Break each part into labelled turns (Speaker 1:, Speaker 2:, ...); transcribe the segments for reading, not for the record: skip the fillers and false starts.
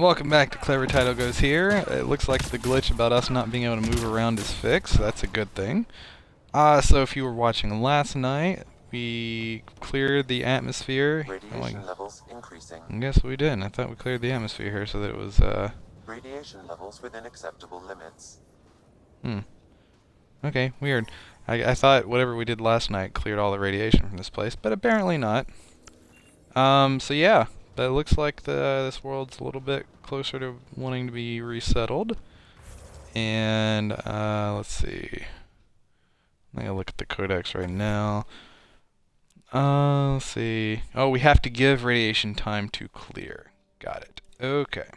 Speaker 1: Welcome back to Clever Title Goes here. It looks like the glitch about us not being able to move around is fixed, so that's a good thing. So if you were watching last night, we cleared the atmosphere.
Speaker 2: Radiation levels increasing.
Speaker 1: I guess we didn't. I thought we cleared the atmosphere here so that it was,
Speaker 2: Radiation levels within acceptable limits.
Speaker 1: Okay, weird. I thought whatever we did last night cleared all the radiation from this place, but apparently not. So yeah. But it looks like this world's a little bit closer to wanting to be resettled. And, let's see. I'm gonna look at the codex right now. Let's see. Oh, we have to give radiation time to clear. Got it. Okay.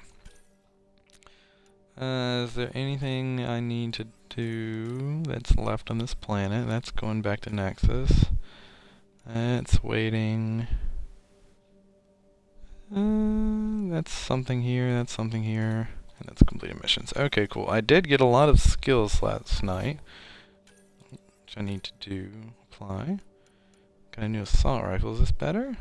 Speaker 1: Is there anything I need to do that's left on this planet? That's going back to Nexus. That's waiting. That's something here, that's something here, and that's completed missions. Okay, cool. I did get a lot of skills last night, which I need to do. Apply. Got a new assault rifle. Is this better?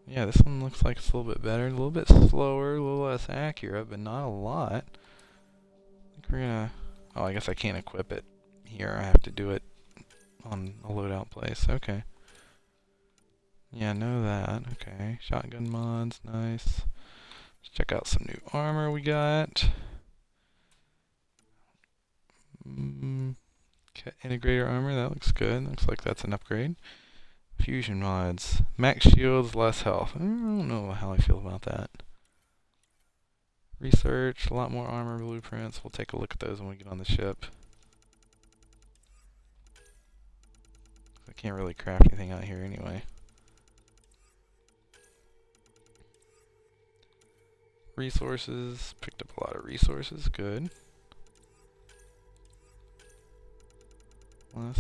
Speaker 1: Yeah, this one looks like it's a little bit better. A little bit slower, a little less accurate, but not a lot. I think we're gonna... Oh, I guess I can't equip it here. I have to do it on a loadout place. Okay. Yeah, know that. Okay. Shotgun mods, nice. Let's check out some new armor we got. Integrator armor, that looks good. Looks like that's an upgrade. Fusion mods. Max shields, less health. I don't know how I feel about that. Research, a lot more armor blueprints. We'll take a look at those when we get on the ship. I can't really craft anything out here anyway. Resources, picked up a lot of resources, good.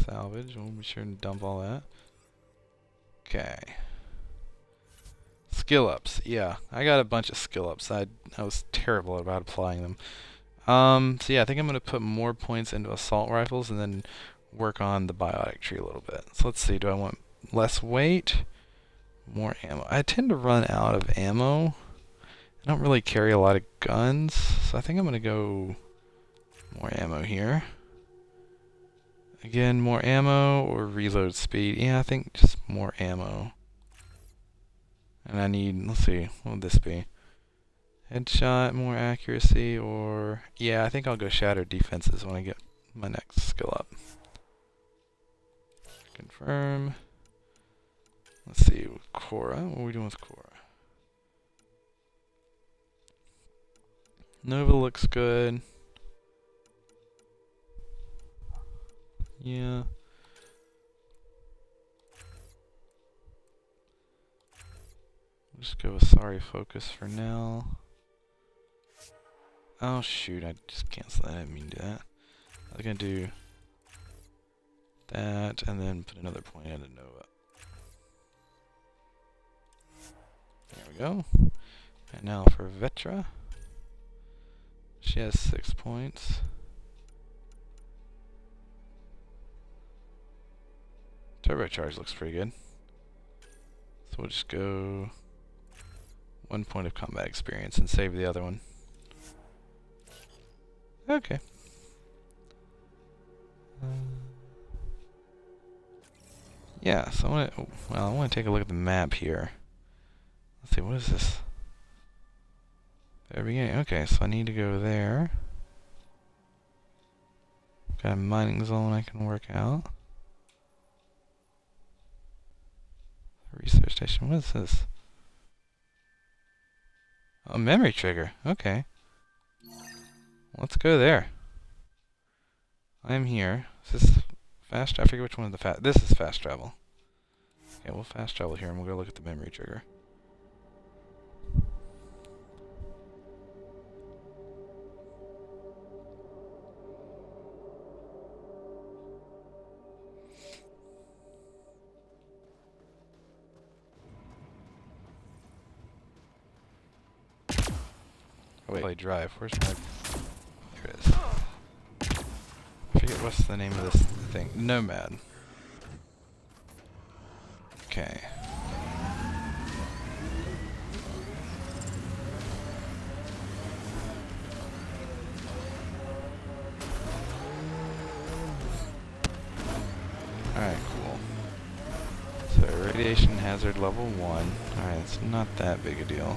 Speaker 1: Salvage, we'll be sure to dump all that. Okay. Skill ups, yeah. I got a bunch of skill ups. I was terrible about applying them. So yeah, I think I'm gonna put more points into assault rifles and then work on the biotic tree a little bit. So let's see, do I want less weight? More ammo. I tend to run out of ammo. I don't really carry a lot of guns, so I think I'm gonna go more ammo here. Again, more ammo or reload speed. Yeah, I think just more ammo. And I need, let's see, what would this be? Headshot, more accuracy, or... Yeah, I think I'll go shattered defenses when I get my next skill up. Confirm. Let's see, with Cora, what are we doing with Cora? Nova looks good. Yeah. We'll just go with sorry focus for now. Oh shoot, I just canceled that. I didn't mean to do that. I was gonna do that and then put another point into Nova. There we go. And now for Vetra. She has 6 points. Turbocharge looks pretty good. So we'll just go 1 point of combat experience and save the other one. Okay. Yeah, so I want to take a look at the map here. Let's see, what is this? Very beginning. Okay, so I need to go there. Got a mining zone I can work out. Research station. What is this? A memory trigger. Okay. Let's go there. I'm here. Is this fast? I forget which one is the fast. This is fast travel. Okay, we'll fast travel here and we'll go look at the memory trigger. Oh wait, play drive. Where's my... There it is. I forget what's the name of this thing. Nomad. Okay. Radiation hazard level 1. Alright, it's not that big a deal.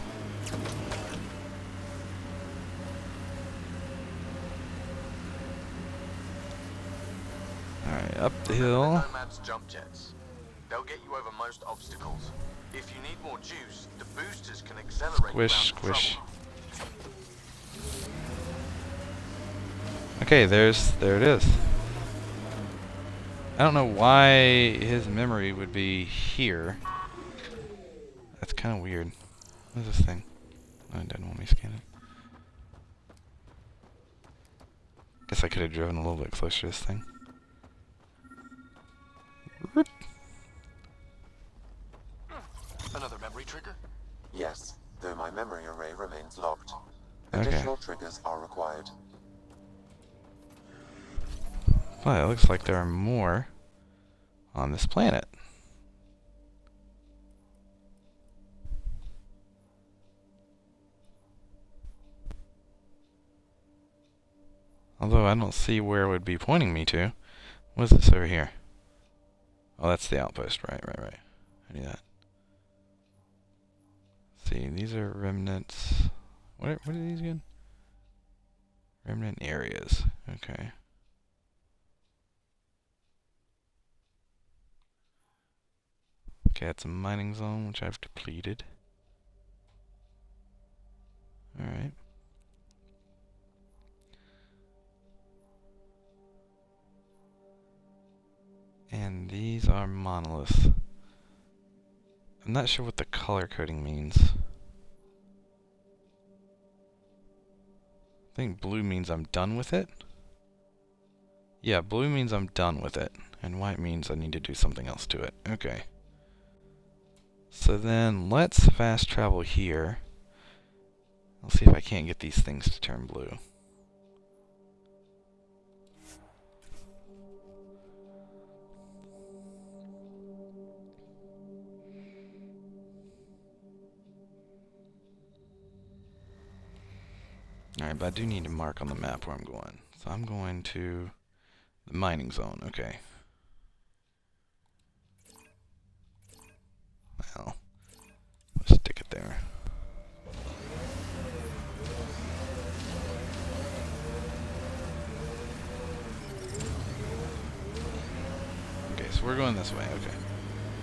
Speaker 1: Alright, up the hill.
Speaker 3: Nomad's jump jets. They'll get you over most obstacles. If you need more juice, the boosters can accelerate
Speaker 1: Squish,
Speaker 3: you
Speaker 1: squish.
Speaker 3: trouble.
Speaker 1: Okay, there it is. I don't know why his memory would be here. That's kind of weird. What is this thing? Oh, it doesn't want me to scan it. Guess I could have driven a little bit closer to this thing. Whoop.
Speaker 3: Another memory trigger?
Speaker 2: Yes, though my memory array remains locked.
Speaker 1: Okay.
Speaker 2: Additional triggers are required.
Speaker 1: Well, it looks like there are more on this planet. Although I don't see where it would be pointing me to. What is this over here? Oh, that's the outpost. Right. I knew that. See, these are remnants. What are these again? Remnant areas. Okay. Okay, that's a mining zone, which I've depleted. Alright. And these are monoliths. I'm not sure what the color coding means. I think blue means I'm done with it. Yeah, blue means I'm done with it. And white means I need to do something else to it. Okay. So then let's fast travel here. I'll see if I can't get these things to turn blue. Alright, but I do need to mark on the map where I'm going. So I'm going to the mining zone. Okay. Well, let's stick it there. Okay, so we're going this way. Okay.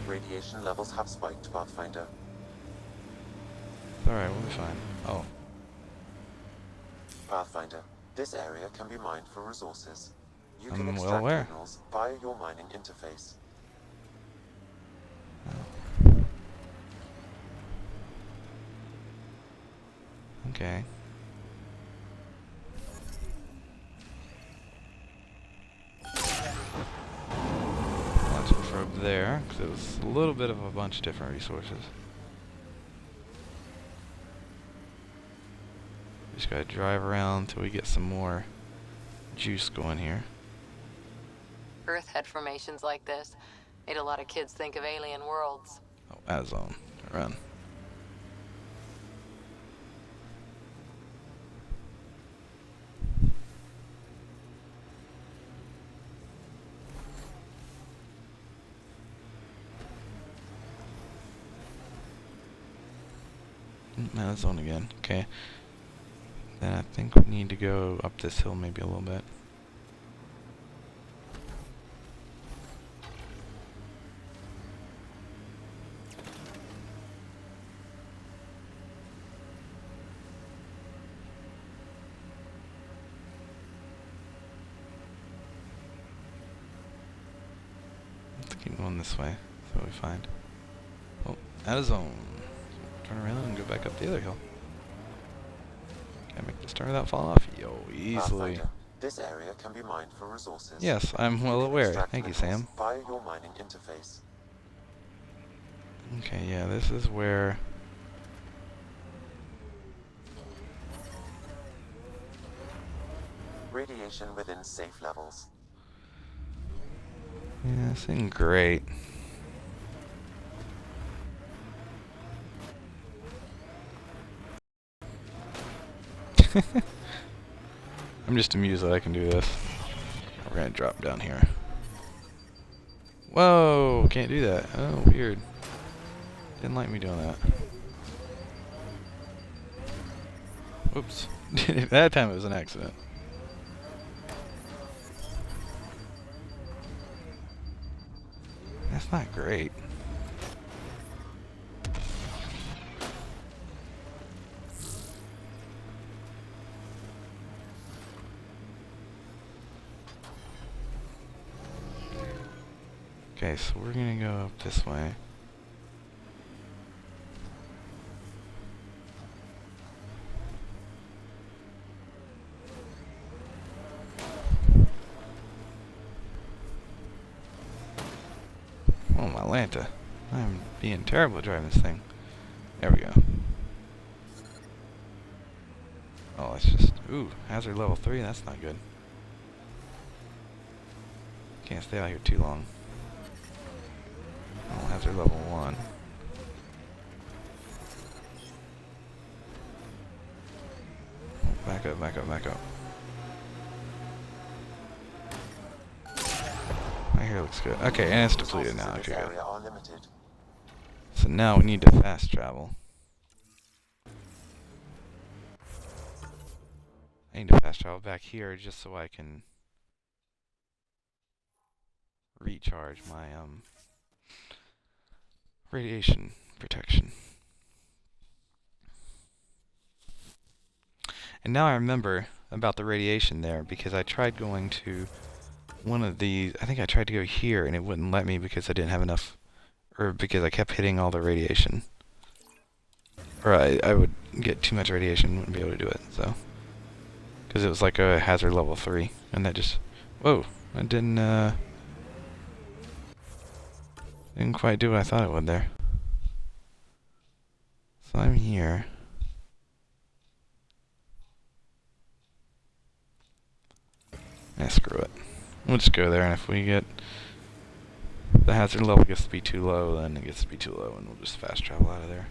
Speaker 2: Radiation levels have spiked, Pathfinder.
Speaker 1: Alright, we'll be fine. Oh.
Speaker 2: Pathfinder, this area can be mined for resources. You can
Speaker 1: I'm well
Speaker 2: extract
Speaker 1: aware.
Speaker 2: minerals via your mining interface.
Speaker 1: Okay. Launch the probe there, because it was a little bit of a bunch of different resources. Just gotta drive around until we get some more juice going here.
Speaker 4: Earth had formations like this. Made a lot of kids think of alien worlds.
Speaker 1: Oh, Azone. Run. Azone again. Okay. Then I think we need to go up this hill maybe a little bit. Let's keep going this way. See what we find. Oh, out of zone. Turn around and go back up the other hill. Can I make this turn without falling off? Yo, easily.
Speaker 2: Pathfinder, this area can be mined for resources.
Speaker 1: Yes, I'm well
Speaker 2: You can
Speaker 1: aware.
Speaker 2: extract
Speaker 1: Thank you,
Speaker 2: minerals
Speaker 1: Sam.
Speaker 2: via your mining interface.
Speaker 1: Okay, yeah, this is where...
Speaker 2: Radiation within safe levels.
Speaker 1: Yeah, this ain't great. I'm just amused that I can do this. We're gonna drop down here. Whoa, can't do that. Oh, weird. Didn't like me doing that. Oops. That time it was an accident. That's not great. Okay, so we're gonna go up this way. Oh, my Lanta. I'm being terrible at driving this thing. There we go. Oh, it's just... Ooh, hazard level 3, that's not good. Can't stay out here too long. Oh, hazard level 1. Oh, back up, back up, back up. Right here looks good. Okay, and it's depleted now.
Speaker 2: Resources in
Speaker 1: Okay,
Speaker 2: this
Speaker 1: good.
Speaker 2: area are limited.
Speaker 1: So now we need to fast travel. I need to fast travel back here just so I can recharge my radiation protection. And now I remember about the radiation there because I tried going to one of these. I think I tried to go here and it wouldn't let me because I didn't have enough, or because I kept hitting all the radiation. Or I would get too much radiation and wouldn't be able to do it, so. Because it was like a hazard level 3, and that just... Whoa, I didn't quite do what I thought it would there. So I'm here. Screw it. We'll just go there, and if we get... the hazard level gets to be too low, then it gets to be too low, and we'll just fast travel out of there.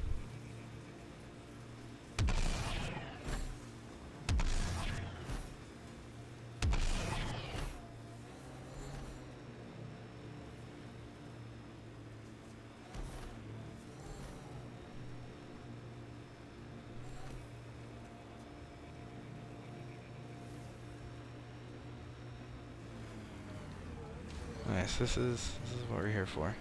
Speaker 1: Nice, this is what we're here for.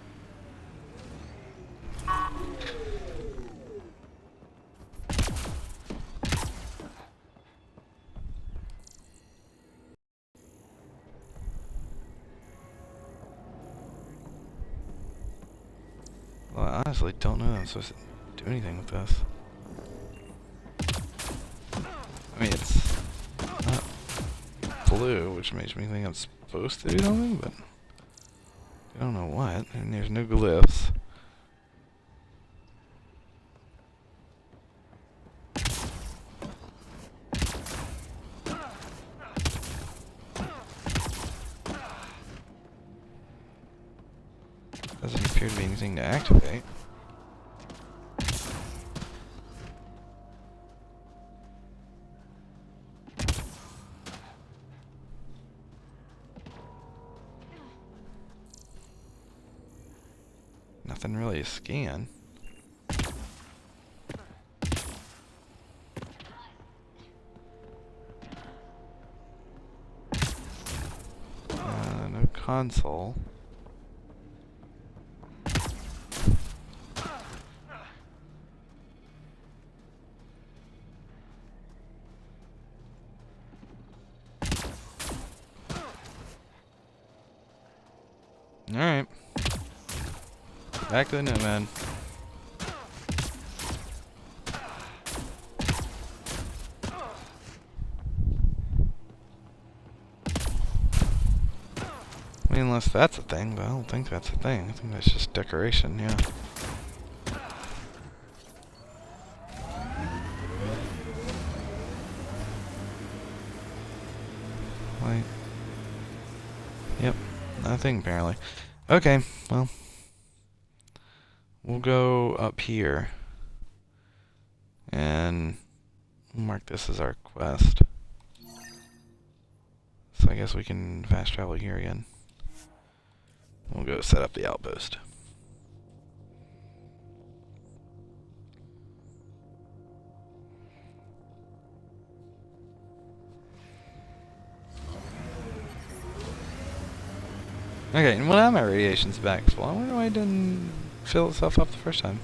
Speaker 1: Well, I honestly don't know if I'm supposed to do anything with this. I mean, it's not blue, which makes me think I'm supposed to do something, but I don't know what, and there's no glyphs. Doesn't appear to be anything to activate. Nothing really to scan. No console. Alright. Back to the Nomad. I mean, unless that's a thing, but I don't think that's a thing. I think that's just decoration, yeah. Light. Yep, nothing apparently. Okay, well. We'll go up here. And mark this as our quest. So I guess we can fast travel here again. We'll go set up the outpost. Okay, and well now my radiation's back. So I wonder why it didn't fill itself up the first time.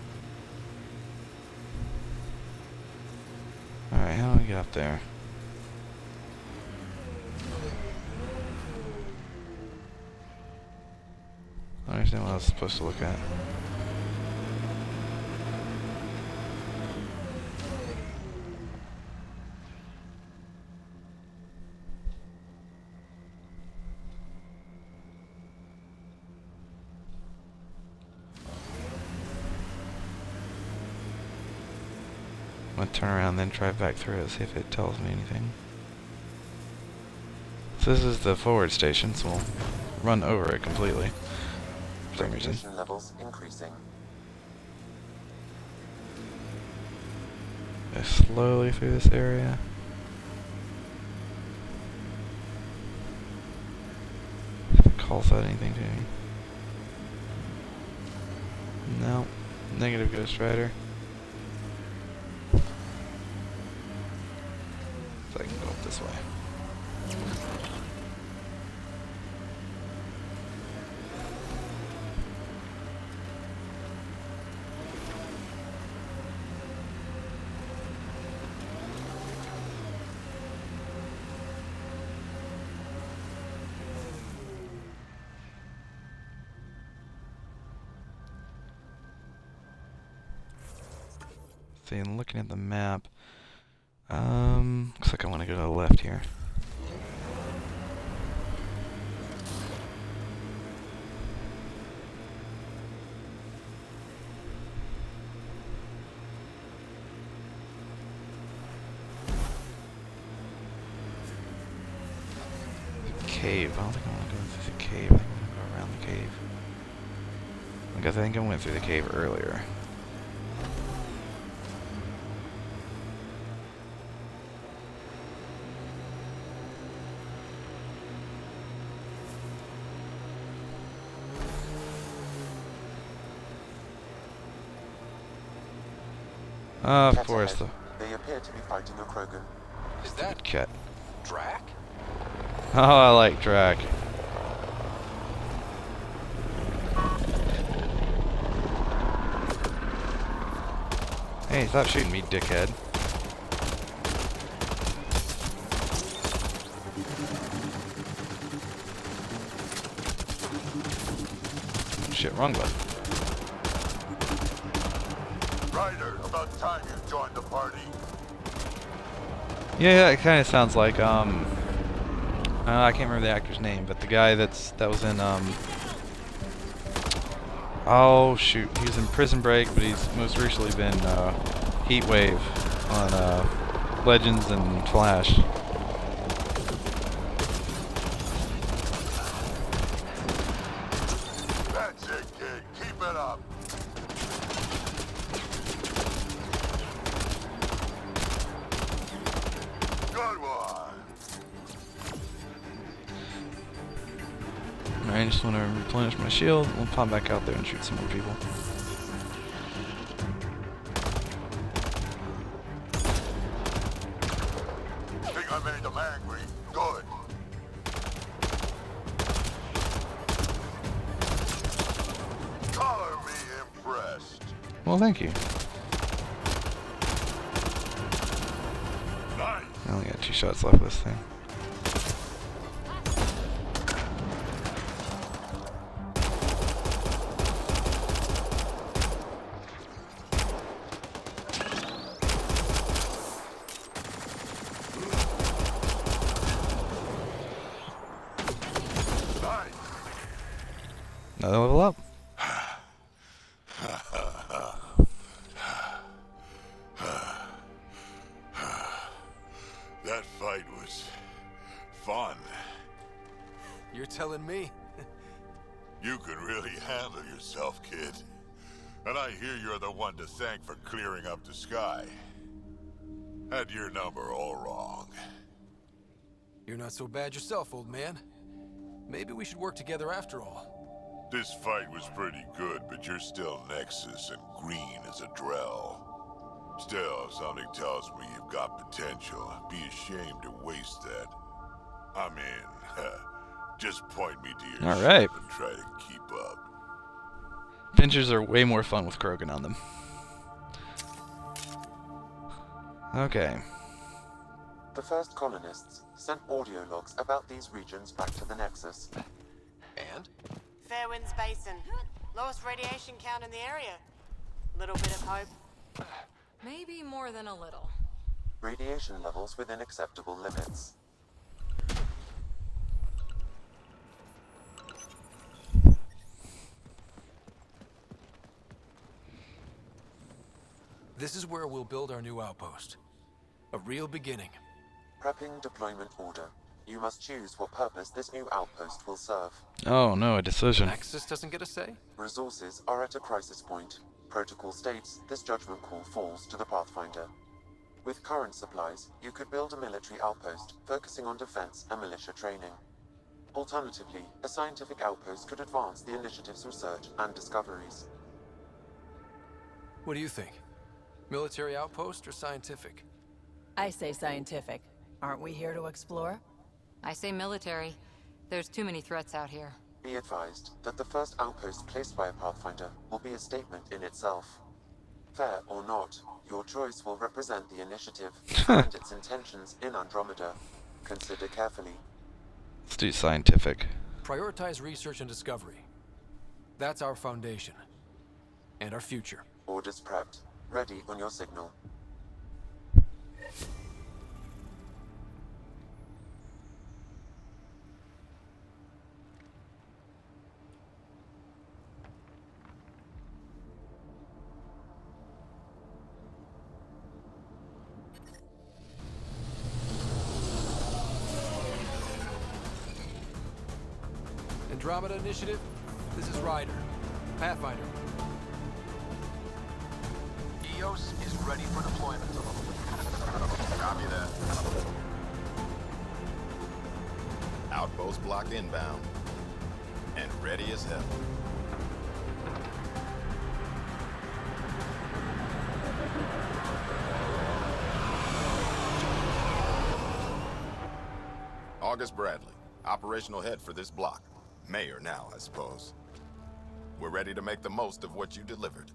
Speaker 1: Alright, how do we get up there? I don't understand what I was supposed to look at. I'm gonna turn around and then drive back through it, see if it tells me anything. So this is the forward station, so we'll run over it completely. For some reason.
Speaker 2: Radiation levels increasing.
Speaker 1: Go slowly through this area. If it calls out anything to me. No. Negative Ghost Rider. So I can go up this way. See, and looking at the map, looks like I want to go to the left here. Cave. I don't think I want to go through the cave. I think I'm going to go around the cave. Because I think I went through the cave earlier. Of
Speaker 2: Cat
Speaker 1: course,
Speaker 2: ahead. They appear to be fighting a Krogan.
Speaker 3: Is that
Speaker 1: cat.
Speaker 3: Drac?
Speaker 1: Oh, I like Drac. Hey, stop shooting me, dickhead. Shit, wrong button.
Speaker 5: Ryder, about time you joined the party.
Speaker 1: Yeah, it kind of sounds like I can't remember the actor's name, but the guy that was in oh shoot, he was in Prison Break, but he's most recently been Heat Wave on Legends and Flash.
Speaker 5: That's it, kid. Keep it up. Good one.
Speaker 1: Alright, I just want to replenish my shield. We'll pop back out there and shoot some more people.
Speaker 5: Think I made them angry. Good. Color me impressed.
Speaker 1: Well, thank you.
Speaker 5: Nice.
Speaker 1: I only got 2 shots left of this thing.
Speaker 5: Nice.
Speaker 1: Another level up.
Speaker 5: That fight was fun.
Speaker 3: You're telling me?
Speaker 5: You can really handle yourself, kid. And I hear you're the one to thank for clearing up the sky. Had your number all wrong.
Speaker 3: You're not so bad yourself, old man. Maybe we should work together after all.
Speaker 5: This fight was pretty good, but you're still Nexus and green as a Drell. Still, something tells me you've got potential. Be ashamed to waste that. I mean, Just point me to your
Speaker 1: All
Speaker 5: ship
Speaker 1: right.
Speaker 5: and try to keep up.
Speaker 1: Adventures are way more fun with Krogan on them. Okay.
Speaker 2: The first colonists sent audio logs about these regions back to the Nexus.
Speaker 3: And?
Speaker 6: Fairwinds Basin. Lowest radiation count in the area. Little bit of hope.
Speaker 4: Maybe more than a little.
Speaker 2: Radiation levels within acceptable limits.
Speaker 7: This is where we'll build our new outpost. A real beginning.
Speaker 2: Prepping deployment order. You must choose what purpose this new outpost will serve.
Speaker 1: Oh no, a decision.
Speaker 7: Nexus doesn't get a say?
Speaker 2: Resources are at a crisis point. Protocol states this judgment call falls to the Pathfinder. With current supplies, you could build a military outpost focusing on defense and militia training. Alternatively, a scientific outpost could advance the initiative's research and discoveries.
Speaker 7: What do you think? Military outpost or scientific?
Speaker 8: I say scientific. Aren't we here to explore?
Speaker 4: I say military. There's too many threats out here.
Speaker 2: Be advised that the first outpost placed by a Pathfinder will be a statement in itself. Fair or not, your choice will represent the initiative and its intentions in Andromeda. Consider carefully.
Speaker 1: Let's do scientific.
Speaker 7: Prioritize research and discovery. That's our foundation. And our future.
Speaker 2: Orders prepped. Ready on your signal.
Speaker 7: Andromeda Initiative, this is Ryder. Pathfinder.
Speaker 3: EOS is ready for deployment.
Speaker 5: Copy that. Outpost block inbound. And ready as hell. August Bradley, operational head for this block. Mayor now, I suppose. We're ready to make the most of what you delivered.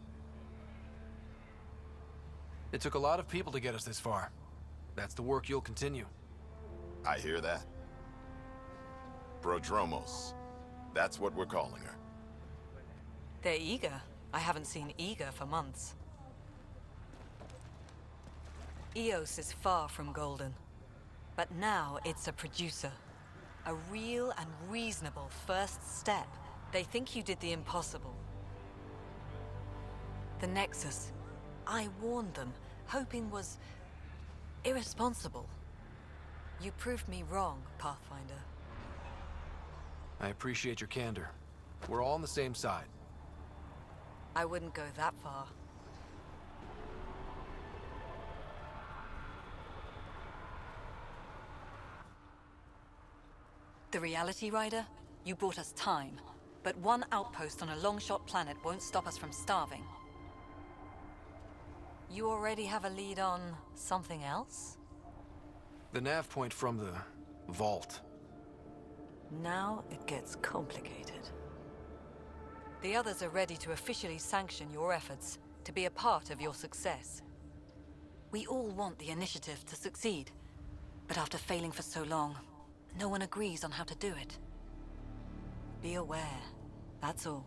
Speaker 7: It took a lot of people to get us this far. That's the work you'll continue.
Speaker 5: I hear that. Prodromos. That's what we're calling her.
Speaker 8: They're eager. I haven't seen eager for months. EOS is far from golden. But now it's a producer. A real and reasonable first step. They think you did the impossible. The Nexus. I warned them, hoping was irresponsible. You proved me wrong, Pathfinder.
Speaker 7: I appreciate your candor. We're all on the same side.
Speaker 8: I wouldn't go that far. The Reality Rider? You bought us time. But one outpost on a long-shot planet won't stop us from starving. You already have a lead on something else?
Speaker 7: The nav point from the vault.
Speaker 8: Now it gets complicated. The others are ready to officially sanction your efforts, to be a part of your success. We all want the initiative to succeed, but after failing for so long, no one agrees on how to do it. Be aware, that's all.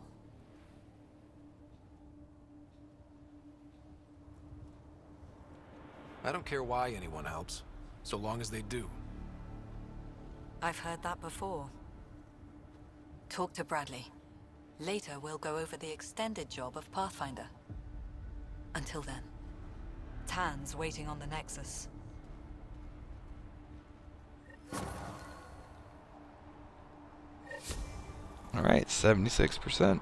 Speaker 7: I don't care why anyone helps, so long as they do.
Speaker 8: I've heard that before. Talk to Bradley. Later, we'll go over the extended job of Pathfinder. Until then, Tan's waiting on the Nexus.
Speaker 1: All right, 76%.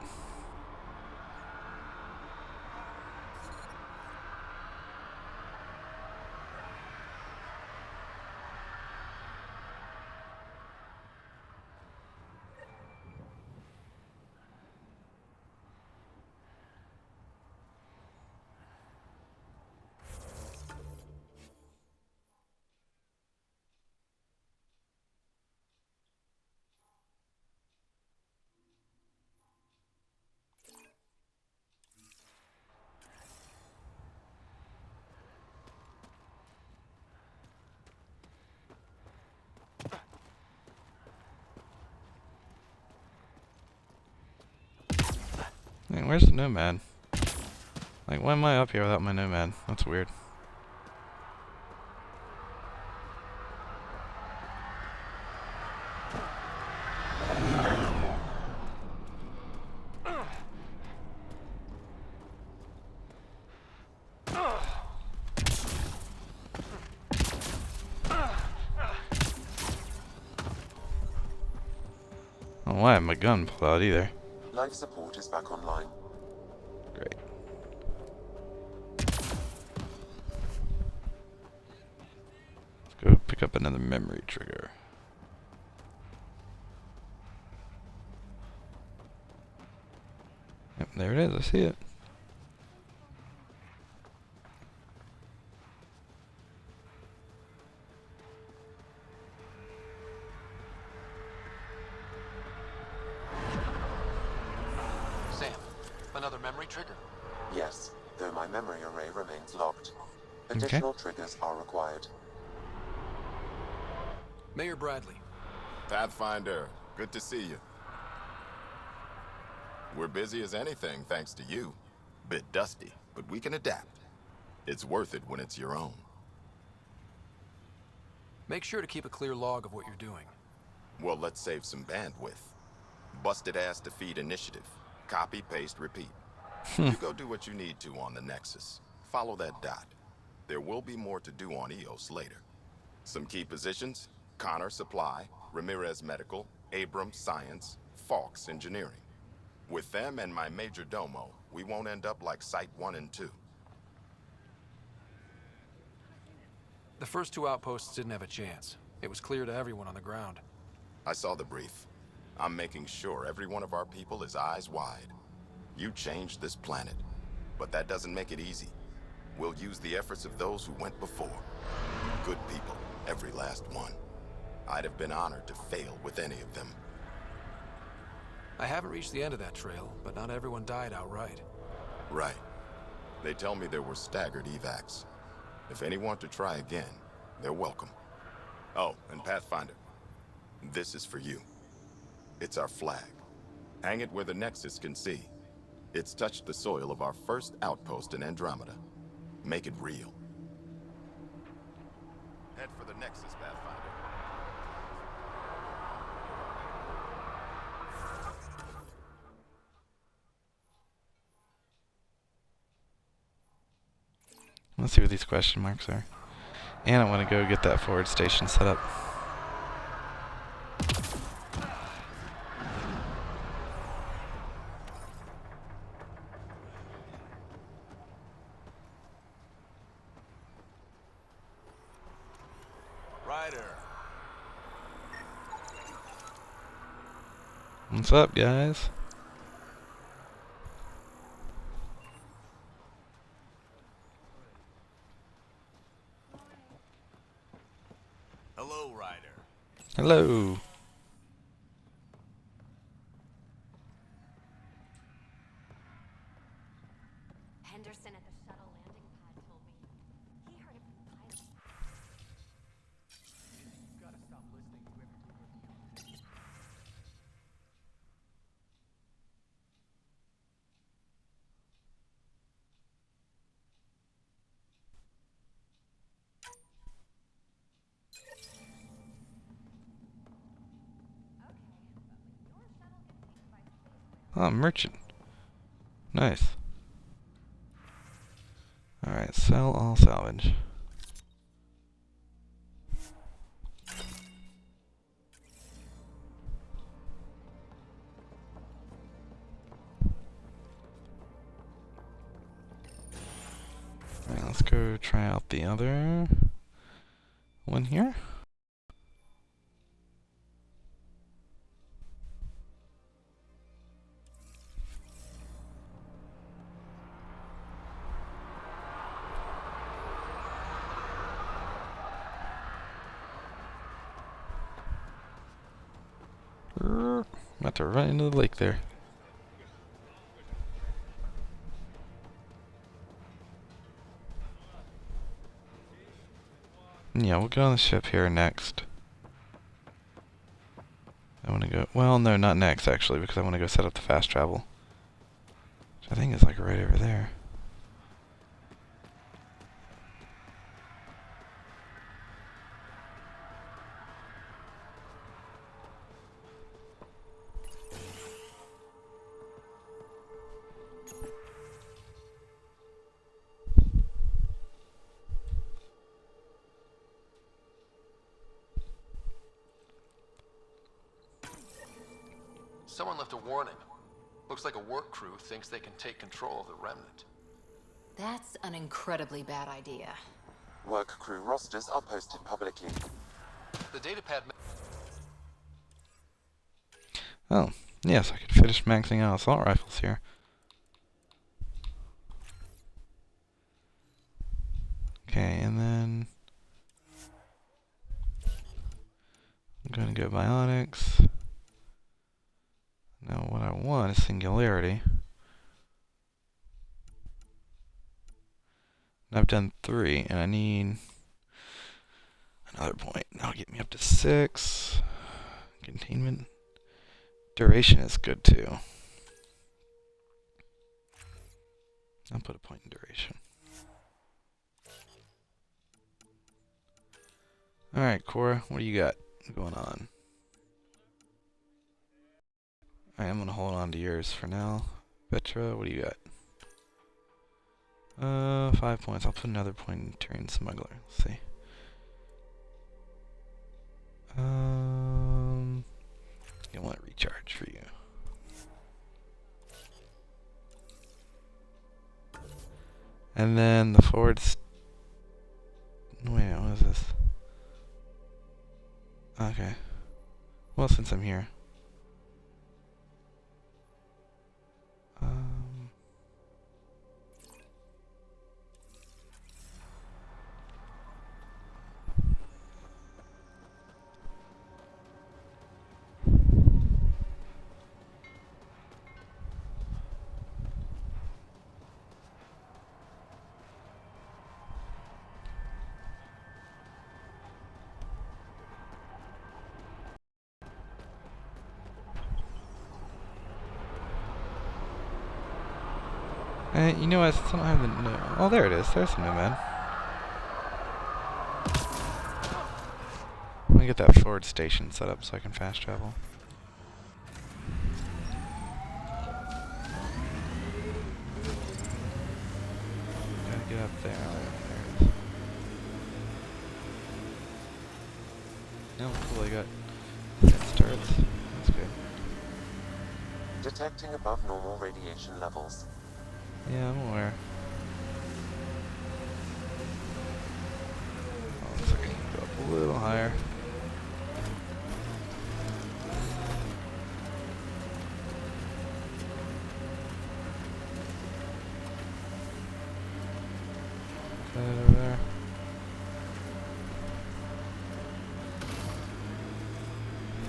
Speaker 1: Where's the nomad? Like, why am I up here without my nomad? That's weird. I don't know why I have my gun pulled out either.
Speaker 2: Life support is back online.
Speaker 1: Great. Let's go pick up another memory trigger. Yep, there it is. I see it.
Speaker 7: Sam, another memory trigger.
Speaker 2: Yes, though my memory array remains locked. Additional triggers are required.
Speaker 7: Mayor Bradley.
Speaker 9: Pathfinder, good to see you. We're busy as anything thanks to you. Bit dusty, but we can adapt. It's worth it when it's your own.
Speaker 7: Make sure to keep a clear log of what you're doing.
Speaker 9: Well, let's save some bandwidth. Busted ass defeat initiative. Copy, paste, repeat. You go do what you need to on the Nexus. Follow that dot. There will be more to do on EOS later. Some key positions: Connor Supply, Ramirez Medical, Abrams Science, Falks Engineering. With them and my major domo, we won't end up like Site 1 and 2.
Speaker 7: The first two outposts didn't have a chance. It was clear to everyone on the ground.
Speaker 9: I saw the brief. I'm making sure every one of our people is eyes wide. You changed this planet, but that doesn't make it easy. We'll use the efforts of those who went before. Good people, every last one. I'd have been honored to fail with any of them.
Speaker 7: I haven't reached the end of that trail, but not everyone died outright.
Speaker 9: Right. They tell me there were staggered evacs. If any want to try again, they're welcome. Oh, and Pathfinder, this is for you. It's our flag. Hang it where the Nexus can see. It's touched the soil of our first outpost in Andromeda. Make it real. Head for the Nexus, Pathfinder.
Speaker 1: Let's see what these question marks are. And I want to go get that forward station set up.
Speaker 3: Ryder.
Speaker 1: What's up, guys?
Speaker 3: Hello, Ryder.
Speaker 1: Hello.
Speaker 10: Henderson at the shuttle landing pad told me he heard it from the pilot.
Speaker 3: You gotta stop listening to everything.
Speaker 1: Oh, merchant. Nice. Alright, sell all salvage. Alright, let's go try out the other one here. About to run into the lake there. Yeah, we'll go on the ship here next. I want to go... Well, no, not next, actually, because I want to go set up the fast travel. right over there.
Speaker 7: Someone left a warning. Looks like a work crew thinks they can take control of the remnant.
Speaker 4: That's an incredibly bad idea.
Speaker 2: Work crew rosters are posted publicly.
Speaker 7: The datapad.
Speaker 1: Oh, yes, I could finish maxing out assault rifles here. Okay, and then I'm gonna go bionics. Now what I want is singularity. And I've done 3, and I need another point. That'll get me up to 6. Containment. Duration is good too. I'll put a point in duration. Alright, Cora, what do you got going on? Alright, I'm gonna hold on to yours for now. Petra, what do you got? 5 points. I'll put another point in Terran Smuggler. Let's see. I want to recharge for you. And then the forward. Wait, what is this? Okay. Well, since I'm here. You know what? Since I don't have the new. Oh, there it is. There's the new man. Let me get that forward station set up so I can fast travel. Gotta get up there. There it is. No, cool. I got starts. That's good.
Speaker 2: Detecting above normal radiation levels.
Speaker 1: Yeah, I'm aware. Oh, looks like I need to go up a little higher. Put it over there.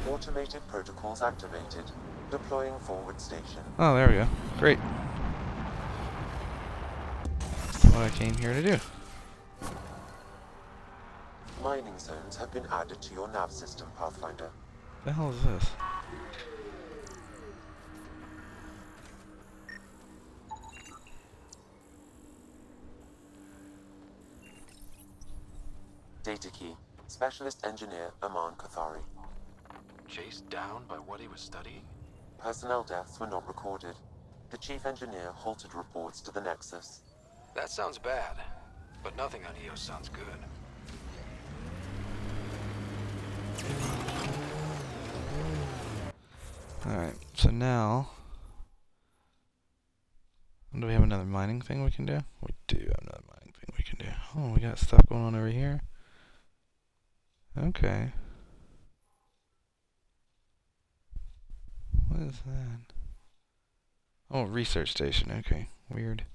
Speaker 2: Automated protocols activated. Deploying forward station.
Speaker 1: Oh, there we go. Great. That's what I came here to do.
Speaker 2: Mining zones have been added to your nav system, Pathfinder.
Speaker 1: The hell is this?
Speaker 2: Data key. Specialist engineer Aman Kathari.
Speaker 7: Chased down by what he was studying?
Speaker 2: Personnel deaths were not recorded. The chief engineer halted reports to the Nexus.
Speaker 7: That sounds bad, but nothing on EOS sounds good.
Speaker 1: Alright, so now... Do we have another mining thing we can do? We do have another mining thing we can do. Oh, we got stuff going on over here. Okay. What is that? Oh, research station. Okay, weird.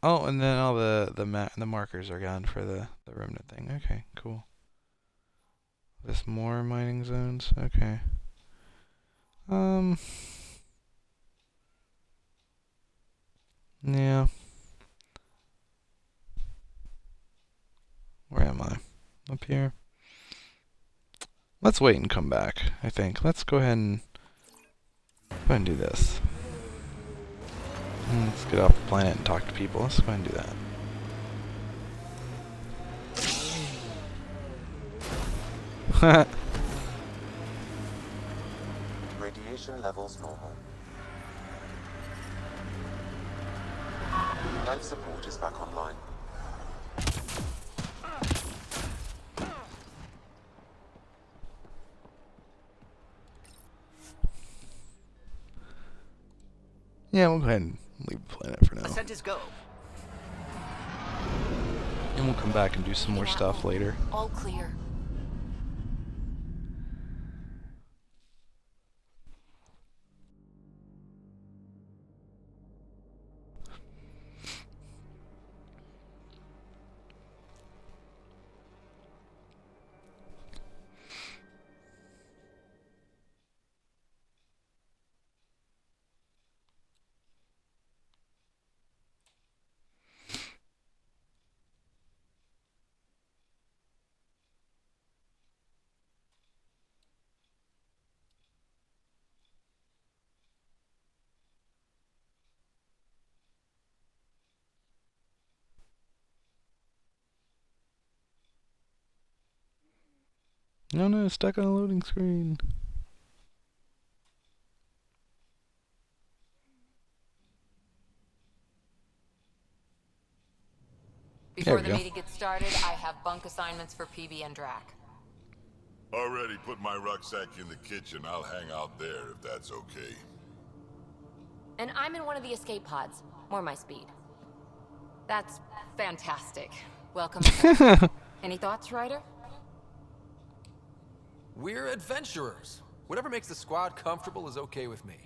Speaker 1: Oh, and then all the markers are gone for the remnant thing. Okay, cool. There's more mining zones. Okay. Yeah. Where am I? Up here. Let's wait and come back, I think. Let's go ahead and do this. Let's get off the planet and talk to people. Let's go ahead and do that.
Speaker 2: Radiation levels normal. Life support is back online.
Speaker 1: Yeah, we'll go ahead and leave the planet for now.
Speaker 11: Ascent is go.
Speaker 1: And we'll come back and do some more stuff later.
Speaker 4: All clear.
Speaker 1: No, stuck on a loading screen.
Speaker 4: Before the meeting gets started, I have bunk assignments for PB and Drac.
Speaker 5: Already put my rucksack in the kitchen. I'll hang out there if that's okay.
Speaker 10: And I'm in one of the escape pods. More my speed.
Speaker 4: That's fantastic. Welcome. Any thoughts, Ryder?
Speaker 7: We're adventurers. Whatever makes the squad comfortable is okay with me.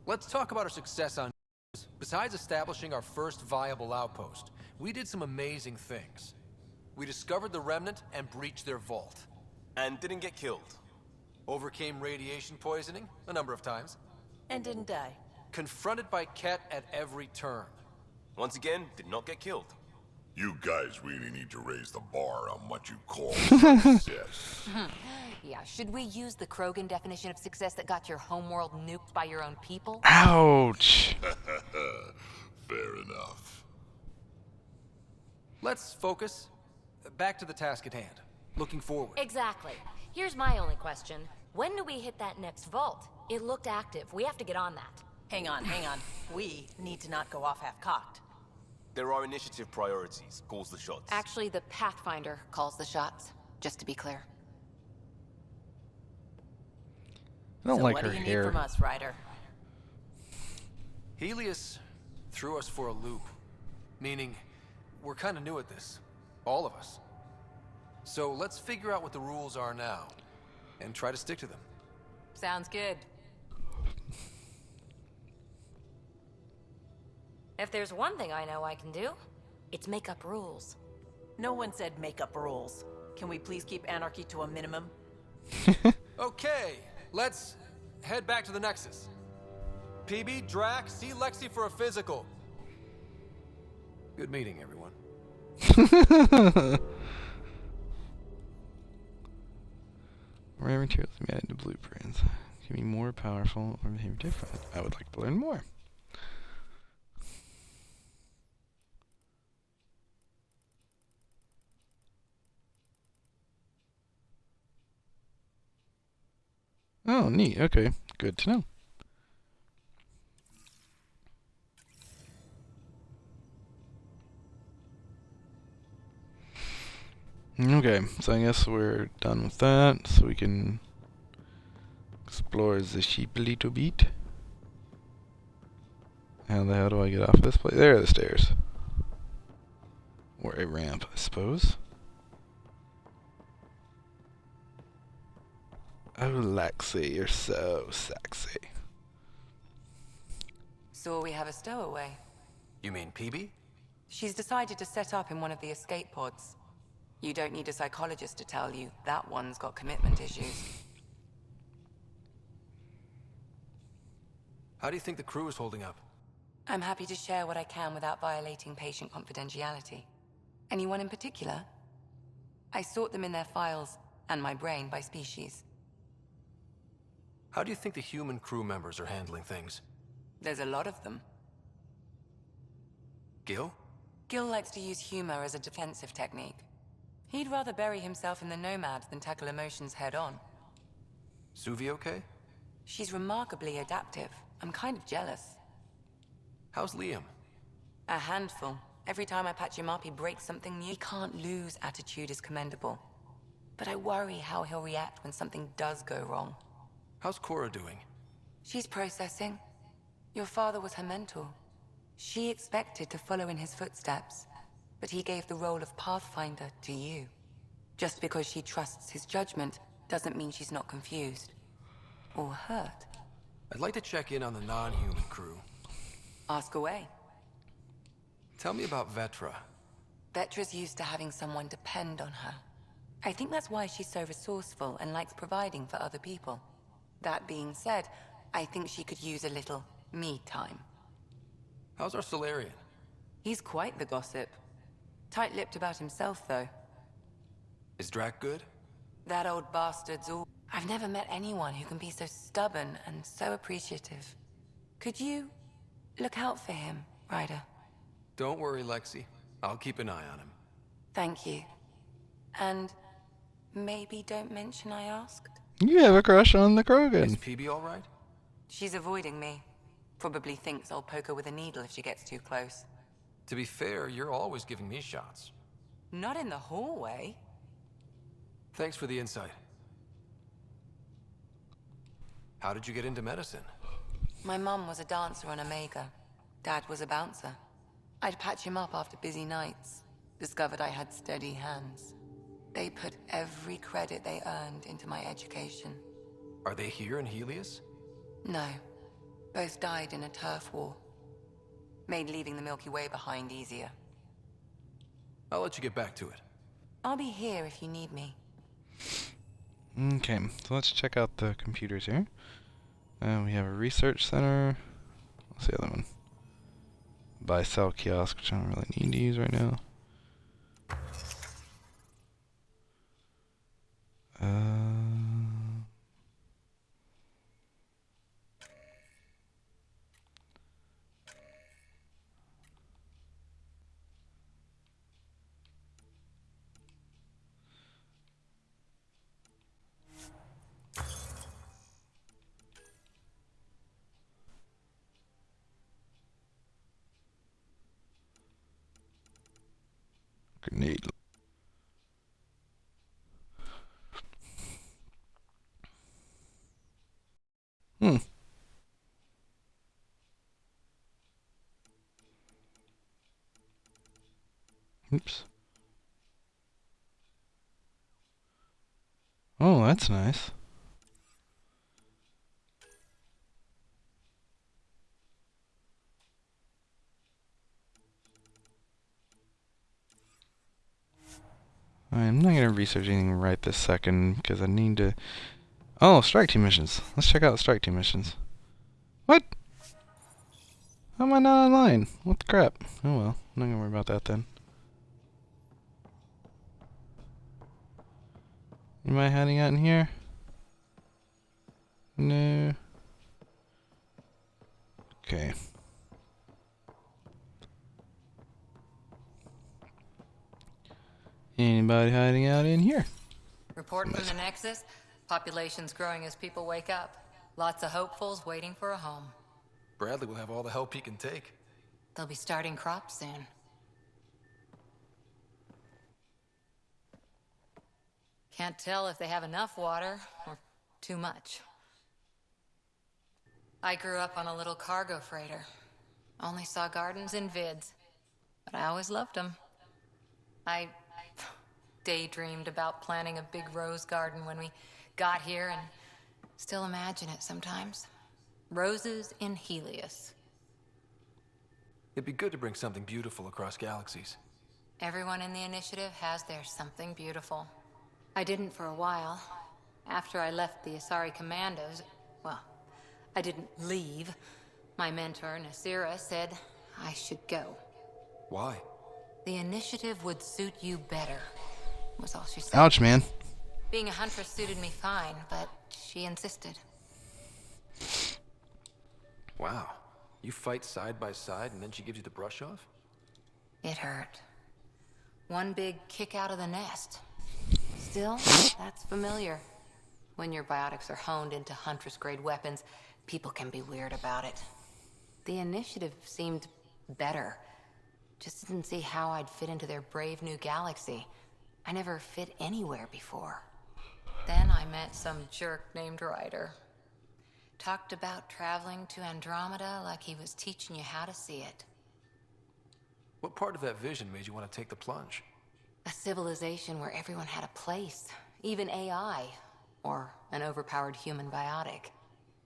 Speaker 7: Let's talk about our success on Mars. Besides establishing our first viable outpost, we did some amazing things. We discovered the Remnant and breached their vault.
Speaker 11: And didn't get killed.
Speaker 7: Overcame radiation poisoning a number of times.
Speaker 6: And didn't die.
Speaker 7: Confronted by Ket at every turn.
Speaker 11: Once again, did not get killed.
Speaker 5: You guys really need to raise the bar on what you call success.
Speaker 4: Yeah, should we use the Krogan definition of success that got your homeworld nuked by your own people?
Speaker 1: Ouch!
Speaker 5: Fair enough.
Speaker 7: Let's focus. Back to the task at hand. Looking forward.
Speaker 10: Exactly. Here's my only question. When do we hit that next vault? It looked active. We have to get on that.
Speaker 6: Hang on. We need to not go off half-cocked.
Speaker 11: There are initiative priorities. Calls the shots.
Speaker 4: Actually, the Pathfinder calls the shots, just to be clear.
Speaker 1: I don't
Speaker 6: So
Speaker 1: like
Speaker 6: what
Speaker 1: her
Speaker 6: do you
Speaker 1: hair.
Speaker 6: need from us, Ryder?
Speaker 7: Helios threw us for a loop. Meaning, we're kind of new at this. All of us. So let's figure out what the rules are now. And try to stick to them.
Speaker 4: Sounds good.
Speaker 10: If there's one thing I know I can do, it's make up rules.
Speaker 6: No one said make up rules. Can we please keep anarchy to a minimum?
Speaker 7: Okay, let's head back to the Nexus. PB, Drac, see Lexi for a physical. Good meeting, everyone.
Speaker 1: Rare materials to be added to blueprints. Can be more powerful or behave different. I would like to learn more. Oh, neat. Okay. Good to know. Okay, so I guess we're done with that, so we can explore the sheep a little bit. How the hell do I get off this place? There are the stairs. Or a ramp, I suppose. Oh, Lexi, you're so sexy.
Speaker 4: So we have a stowaway.
Speaker 7: You mean PB?
Speaker 4: She's decided to set up in one of the escape pods. You don't need a psychologist to tell you that one's got commitment issues.
Speaker 7: How do you think the crew is holding up?
Speaker 4: I'm happy to share what I can without violating patient confidentiality. Anyone in particular? I sort them in their files and my brain by species.
Speaker 7: How do you think the human crew members are handling things?
Speaker 4: There's a lot of them.
Speaker 7: Gil?
Speaker 4: Gil likes to use humor as a defensive technique. He'd rather bury himself in the Nomad than tackle emotions head-on.
Speaker 7: Suvi okay?
Speaker 4: She's remarkably adaptive. I'm kind of jealous.
Speaker 7: How's Liam?
Speaker 4: A handful. Every time I patch him up, he breaks something new. He can't lose attitude is commendable. But I worry how he'll react when something does go wrong.
Speaker 7: How's Cora doing?
Speaker 4: She's processing. Your father was her mentor. She expected to follow in his footsteps, but he gave the role of Pathfinder to you. Just because she trusts his judgment doesn't mean she's not confused. Or hurt.
Speaker 7: I'd like to check in on the non-human crew.
Speaker 4: Ask away.
Speaker 7: Tell me about Vetra.
Speaker 4: Vetra's used to having someone depend on her. I think that's why she's so resourceful and likes providing for other people. That being said, I think she could use a little me time.
Speaker 7: How's our Solarian?
Speaker 4: He's quite the gossip. Tight-lipped about himself, though.
Speaker 7: Is Drac good?
Speaker 4: That old bastard's all... I've never met anyone who can be so stubborn and so appreciative. Could you look out for him, Ryder?
Speaker 7: Don't worry, Lexi. I'll keep an eye on him.
Speaker 4: Thank you. And maybe don't mention I asked?
Speaker 1: You have a crush on the
Speaker 7: Is
Speaker 1: Krogan.
Speaker 7: PB all right?
Speaker 4: She's avoiding me. Probably thinks I'll poke her with a needle if she gets too close.
Speaker 7: To be fair, you're always giving me shots.
Speaker 4: Not in the hallway.
Speaker 7: Thanks for the insight. How did you get into medicine?
Speaker 4: My mum was a dancer on Omega. Dad was a bouncer. I'd patch him up after busy nights. Discovered I had steady hands. They put every credit they earned into my education.
Speaker 7: Are they here in Helios?
Speaker 4: No. Both died in a turf war. Made leaving the Milky Way behind easier.
Speaker 7: I'll let you get back to it.
Speaker 4: I'll be here if you need me.
Speaker 1: Okay, so let's check out the computers here. We have a research center. What's the other one? Buy sell kiosk, which I don't really need to use right now. Grenade. Oops. Oh, that's nice. I'm not gonna research anything right this second because I need to. Oh, strike team missions. Let's check out the strike team missions. What? How am I not online? What the crap? Oh well, I'm not gonna worry about that then. Am I hiding out in here? No. Okay. Anybody hiding out in here?
Speaker 8: Report from the Nexus. Population's growing as people wake up. Lots of hopefuls waiting for a home.
Speaker 7: Bradley will have all the help he can take.
Speaker 8: They'll be starting crops soon. Can't tell if they have enough water or too much. I grew up on a little cargo freighter. Only saw gardens in vids, but I always loved them. I daydreamed about planting a big rose garden when we got here and still imagine it sometimes. Roses in Helios.
Speaker 7: It'd be good to bring something beautiful across galaxies.
Speaker 8: Everyone in the initiative has their something beautiful. I didn't for a while. After I left the Asari Commandos, well, I didn't leave. My mentor, Nasira, said I should go.
Speaker 7: Why?
Speaker 8: The initiative would suit you better, was all she said.
Speaker 1: Ouch, man.
Speaker 8: Being a huntress suited me fine, but she insisted.
Speaker 7: Wow. You fight side by side and then she gives you the brush off?
Speaker 4: It hurt. One big kick out of the nest. Still, that's familiar. When your biotics are honed into Huntress-grade weapons, people can be weird about it. The initiative seemed better. Just didn't see how I'd fit into their brave new galaxy. I never fit anywhere before. Then I met some jerk named Ryder. Talked about traveling to Andromeda like he was teaching you how to see it.
Speaker 7: What part of that vision made you want to take the plunge?
Speaker 4: A civilization where everyone had a place, even AI, or an overpowered human biotic.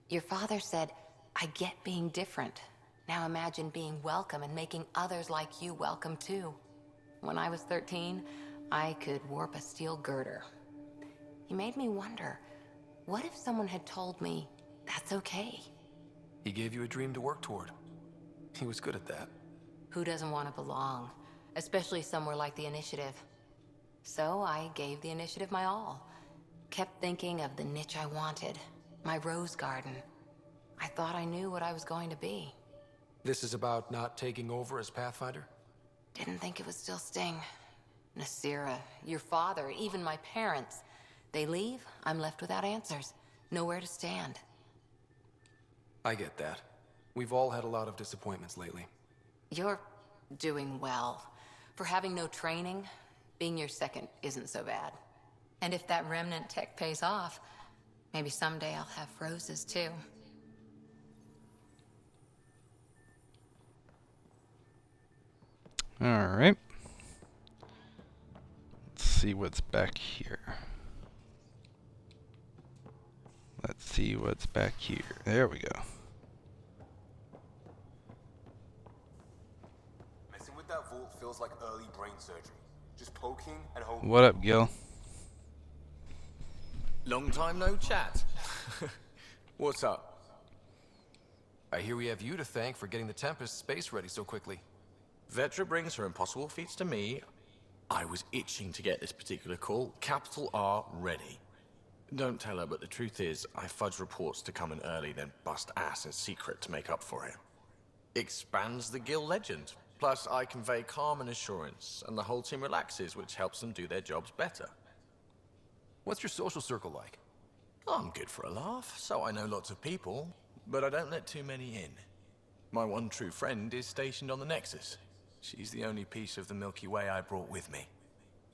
Speaker 4: Your father said, I get being different. Now imagine being welcome and making others like you welcome too. When I was 13, I could warp a steel girder. He made me wonder, what if someone had told me that's okay?
Speaker 7: He gave you a dream to work toward. He was good at that.
Speaker 4: Who doesn't want to belong? Especially somewhere like the Initiative. So I gave the Initiative my all. Kept thinking of the niche I wanted. My rose garden. I thought I knew what I was going to be.
Speaker 7: This is about not taking over as Pathfinder?
Speaker 4: Didn't think it would still sting. Nasira, your father, even my parents. They leave, I'm left without answers. Nowhere to stand.
Speaker 7: I get that. We've all had a lot of disappointments lately.
Speaker 4: You're doing well. For having no training, being your second isn't so bad. And if that remnant tech pays off, maybe someday I'll have roses too.
Speaker 1: Alright. Let's see what's back here. Let's see what's back here. There we go.
Speaker 11: Messing with that vault feels like early brain surgery. Just poking and hoping.
Speaker 1: What up, Gil?
Speaker 12: Long time no chat. What's up?
Speaker 7: I hear we have you to thank for getting the Tempest space ready so quickly.
Speaker 12: Vetra brings her impossible feats to me. I was itching to get this particular call. Capital R ready. Don't tell her, but the truth is, I fudge reports to come in early, then bust ass in secret to make up for it. Expands the guild legend. Plus, I convey calm and assurance, and the whole team relaxes, which helps them do their jobs better.
Speaker 7: What's your social circle like?
Speaker 12: I'm good for a laugh, so I know lots of people, but I don't let too many in. My one true friend is stationed on the Nexus. She's the only piece of the Milky Way I brought with me.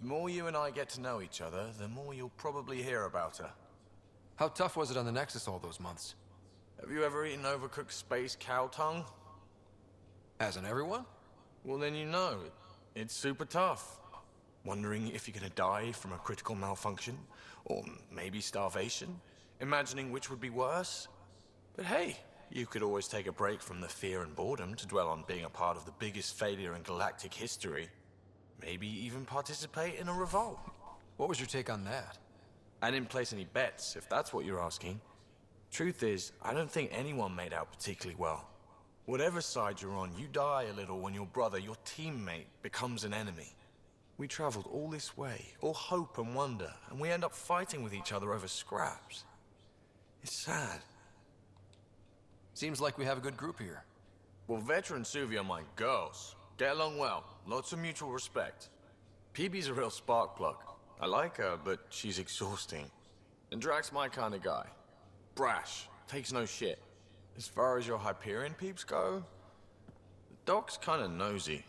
Speaker 12: The more you and I get to know each other, the more you'll probably hear about her.
Speaker 7: How tough was it on the Nexus all those months?
Speaker 12: Have you ever eaten overcooked space cow tongue?
Speaker 7: Hasn't everyone?
Speaker 12: Well, then you know. It's super tough. Wondering if you're gonna die from a critical malfunction, or maybe starvation, imagining which would be worse. But hey, you could always take a break from the fear and boredom to dwell on being a part of the biggest failure in galactic history. Maybe even participate in a revolt.
Speaker 7: What was your take on that?
Speaker 12: I didn't place any bets, if that's what you're asking. Truth is, I don't think anyone made out particularly well. Whatever side you're on, you die a little when your brother, your teammate, becomes an enemy. We traveled all this way, all hope and wonder, and we end up fighting with each other over scraps. It's sad.
Speaker 7: Seems like we have a good group here.
Speaker 12: Well, Vetra and Suvi are my girls. Get along well, lots of mutual respect. PB's a real spark plug. I like her, but she's exhausting. And Drax's my kind of guy. Brash, takes no shit. As far as your Hyperion peeps go, the Doc's kind of nosy.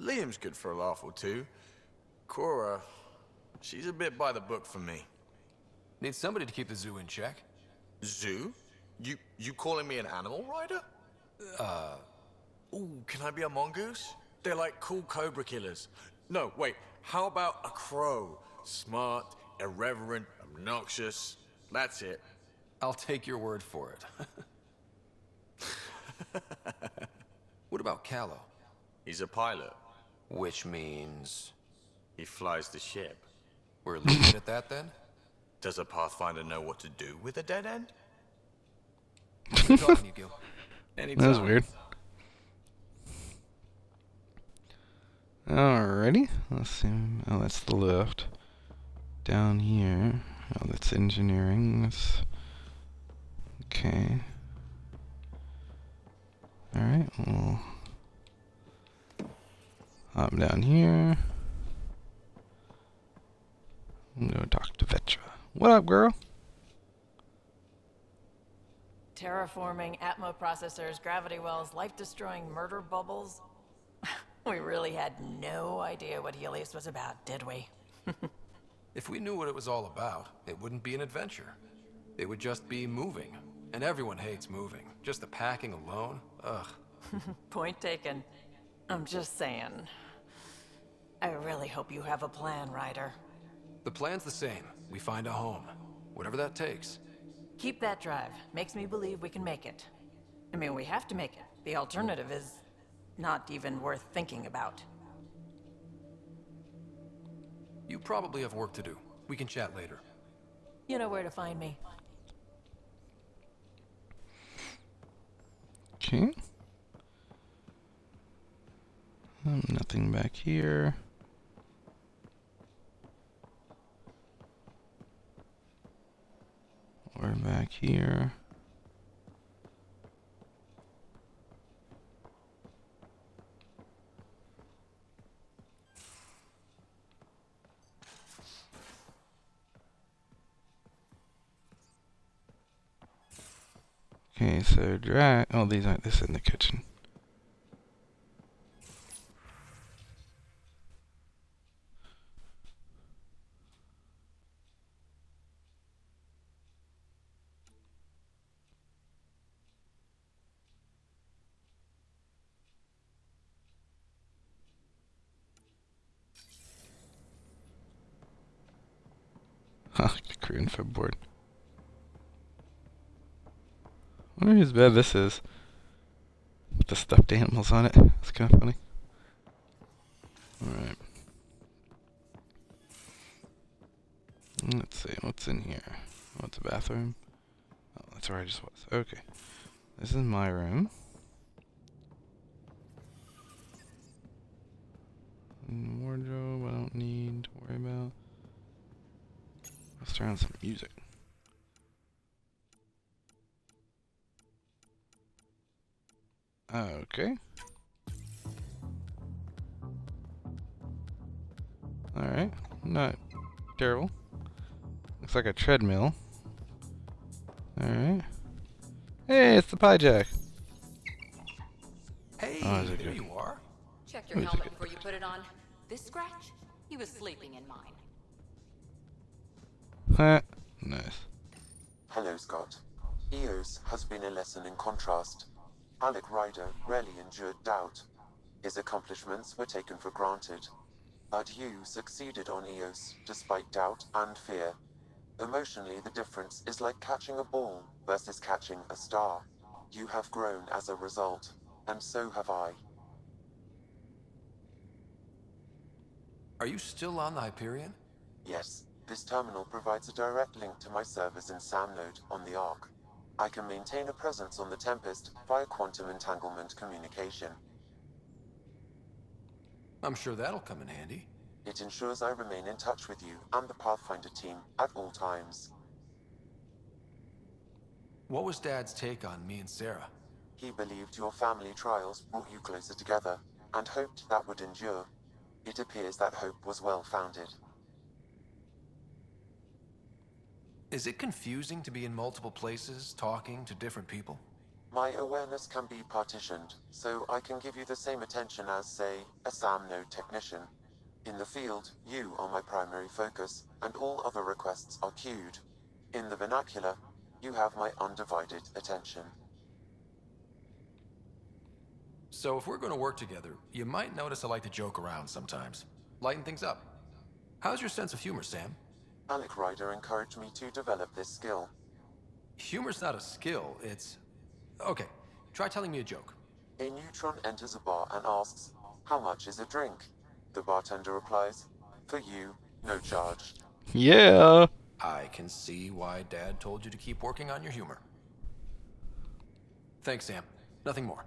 Speaker 12: Liam's good for a laugh or two. Cora, she's a bit by the book for me.
Speaker 7: Need somebody to keep the zoo in check.
Speaker 12: Zoo? You calling me an animal rider? Ooh, can I be a mongoose? They're like cool cobra killers. No, wait, how about a crow? Smart, irreverent, obnoxious. That's it.
Speaker 7: I'll take your word for it. What about Callow?
Speaker 12: He's a pilot.
Speaker 7: Which means...
Speaker 12: he flies the ship.
Speaker 7: We're leaving it at that then?
Speaker 12: Does a Pathfinder know what to do with a dead end?
Speaker 7: Good talking to you, Gil.
Speaker 12: Anytime.
Speaker 1: That was weird. Alrighty. Let's see. Oh, that's the lift. Down here. Oh, that's engineering. That's... okay. Alright, well... I'm down here. I'm gonna talk to Vetra. What up, girl?
Speaker 13: Terraforming, Atmo processors, gravity wells, life-destroying murder bubbles. We really had no idea what Helios was about, did we?
Speaker 7: If we knew what it was all about, it wouldn't be an adventure. It would just be moving. And everyone hates moving. Just the packing alone, ugh.
Speaker 13: Point taken. I'm just saying. I really hope you have a plan, Ryder.
Speaker 7: The plan's the same. We find a home. Whatever that takes.
Speaker 13: Keep that drive. Makes me believe we can make it. I mean, we have to make it. The alternative is not even worth thinking about.
Speaker 7: You probably have work to do. We can chat later.
Speaker 13: You know where to find me.
Speaker 1: Okay. Nothing back here. Or back here. Okay, so oh, these aren't, this is in the kitchen. Huh, the Korean footboard. I wonder whose bed this is. With the stuffed animals on it. It's kind of funny. Alright. Let's see, what's in here? Oh, it's a bathroom. Oh, that's where I just was. Okay. This is my room. Wardrobe, I don't need to worry about. Let's turn on some music. Okay. Alright. Not terrible. Looks like a treadmill. Alright. Hey, it's the pie jack.
Speaker 7: Hey,
Speaker 1: Oh, is it
Speaker 7: there
Speaker 1: good?
Speaker 7: you are.
Speaker 14: Check your
Speaker 1: Wait a
Speaker 14: helmet
Speaker 1: second.
Speaker 14: before you put it on. This scratch? He was sleeping in mine.
Speaker 1: Huh. Nice.
Speaker 2: Hello, Scott. Eos has been a lesson in contrast. Alec Ryder rarely endured doubt. His accomplishments were taken for granted. But you succeeded on Eos, despite doubt and fear. Emotionally, the difference is like catching a ball versus catching a star. You have grown as a result, and so have I.
Speaker 7: Are you still on the Hyperion?
Speaker 2: Yes, this terminal provides a direct link to my servers in Samnode on the Ark. I can maintain a presence on the Tempest via quantum entanglement communication.
Speaker 7: I'm sure that'll come in handy.
Speaker 2: It ensures I remain in touch with you and the Pathfinder team at all times.
Speaker 7: What was Dad's take on me and Sarah?
Speaker 2: He believed your family trials brought you closer together, and hoped that would endure. It appears that hope was well-founded.
Speaker 7: Is it confusing to be in multiple places, talking to different people?
Speaker 2: My awareness can be partitioned, so I can give you the same attention as, say, a SAM node technician. In the field, you are my primary focus, and all other requests are queued. In the vernacular, you have my undivided attention.
Speaker 7: So if we're going to work together, you might notice I like to joke around sometimes. Lighten things up. How's your sense of humor, Sam?
Speaker 2: Alec Ryder encouraged me to develop this skill.
Speaker 7: Humor's not a skill, it's... Okay, try telling me a joke.
Speaker 2: A neutron enters a bar and asks, "How much is a drink?" The bartender replies, "For you, no charge."
Speaker 1: Yeah.
Speaker 7: I can see why Dad told you to keep working on your humor. Thanks, Sam. Nothing more.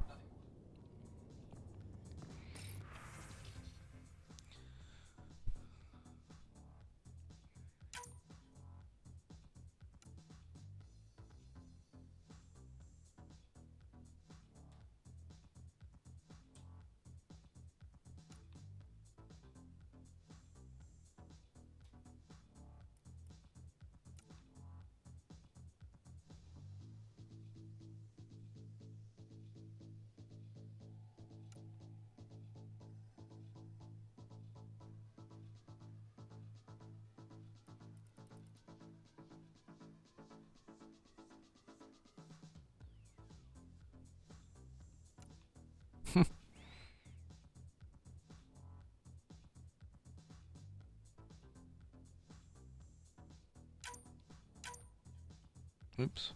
Speaker 1: Oops.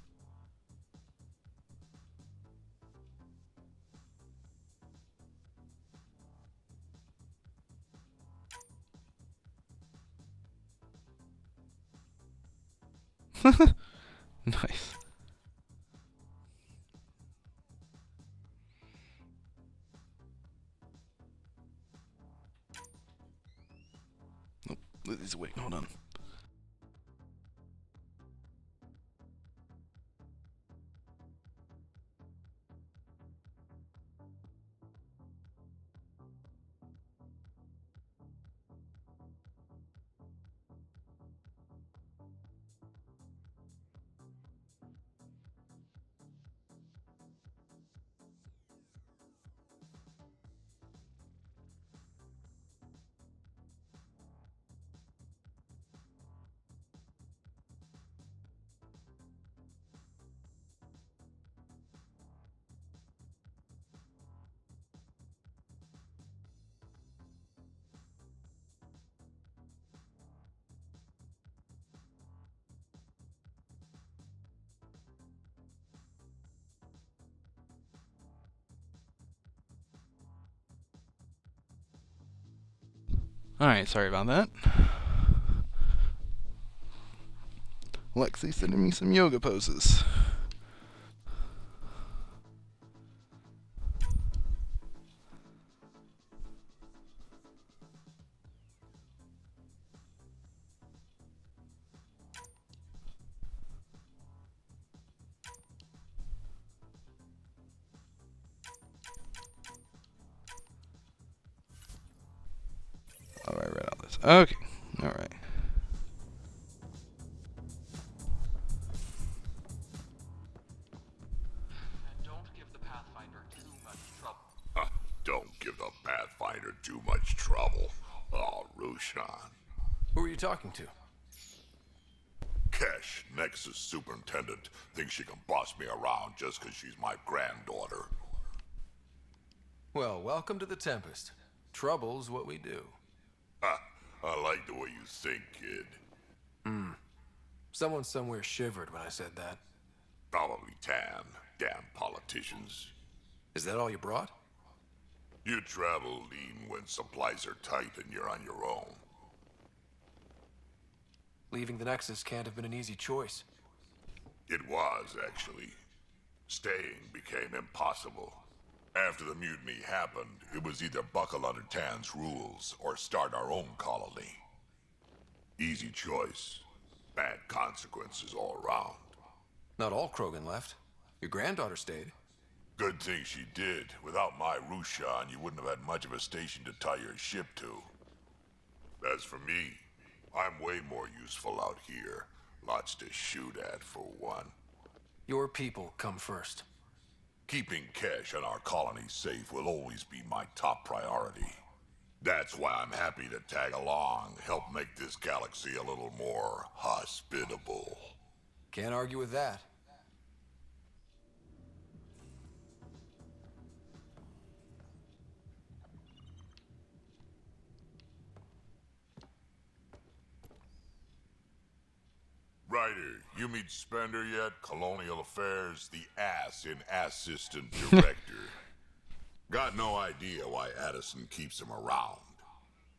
Speaker 1: Nice. Nope. Lizzie's awake. Hold on. Alright, sorry about that. Lexi sending me some yoga poses. Oh, I read all this. Okay, alright.
Speaker 5: Don't give the Pathfinder too much trouble. Oh, Rushan.
Speaker 7: Who are you talking to?
Speaker 5: Kesh, Nexus Superintendent, thinks she can boss me around just 'cause she's my granddaughter.
Speaker 7: Well, welcome to the Tempest. Trouble's what we do.
Speaker 5: Ha, I like the way you think, kid.
Speaker 7: Someone somewhere shivered when I said that.
Speaker 5: Probably Tan. Damn politicians.
Speaker 7: Is that all you brought?
Speaker 5: You travel lean when supplies are tight and you're on your own.
Speaker 7: Leaving the Nexus can't have been an easy choice.
Speaker 5: It was, actually. Staying became impossible. After the mutiny happened, it was either buckle under Tan's rules or start our own colony. Easy choice. Bad consequences all around.
Speaker 7: Not all Krogan left. Your granddaughter stayed.
Speaker 5: Good thing she did. Without my Rushan, you wouldn't have had much of a station to tie your ship to. As for me, I'm way more useful out here. Lots to shoot at, for one.
Speaker 7: Your people come first.
Speaker 5: Keeping Kesh and our colony safe will always be my top priority. That's why I'm happy to tag along, help make this galaxy a little more hospitable.
Speaker 7: Can't argue with that.
Speaker 5: Ryder, you meet Spender yet? Colonial Affairs, the ass in Assistant Director. Got no idea why Addison keeps him around.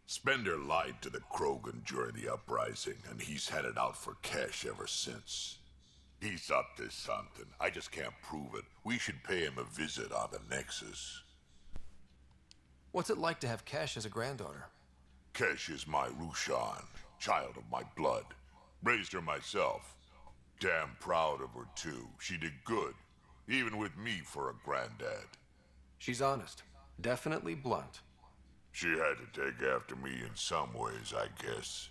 Speaker 5: Spender lied to the Krogan during the uprising, and he's headed out for Kesh ever since. He's up to something. I just can't prove it. We should pay him a visit on the Nexus.
Speaker 7: What's it like to have Kesh as a granddaughter?
Speaker 5: Kesh is my Rushan, child of my blood. Raised her myself. Damn proud of her, too. She did good, even with me for a granddad.
Speaker 7: She's honest. Definitely blunt.
Speaker 5: She had to take after me in some ways, I guess.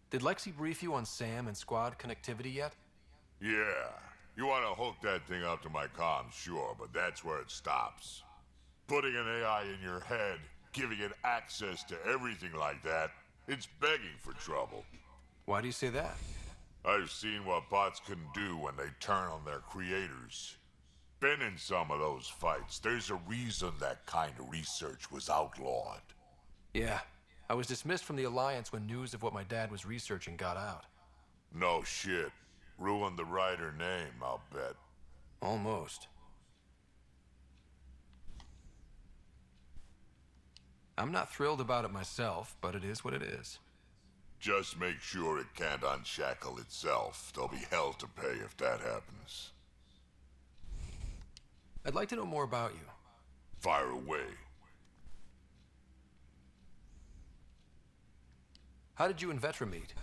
Speaker 7: Did Lexi brief you on SAM and squad connectivity yet?
Speaker 5: Yeah. You want to hook that thing up to my comms, sure, but that's where it stops. Putting an AI in your head, giving it access to everything like that, it's begging for trouble.
Speaker 7: Why do you say that?
Speaker 5: I've seen what bots can do when they turn on their creators. Been in some of those fights. There's a reason that kind of research was outlawed.
Speaker 7: Yeah. I was dismissed from the Alliance when news of what my dad was researching got out.
Speaker 5: No shit. Ruined the writer name, I'll bet.
Speaker 7: Almost. I'm not thrilled about it myself, but it is what it is.
Speaker 5: Just make sure it can't unshackle itself. There'll be hell to pay if that happens.
Speaker 7: I'd like to know more about you.
Speaker 5: Fire away.
Speaker 7: How did you and Vetra meet?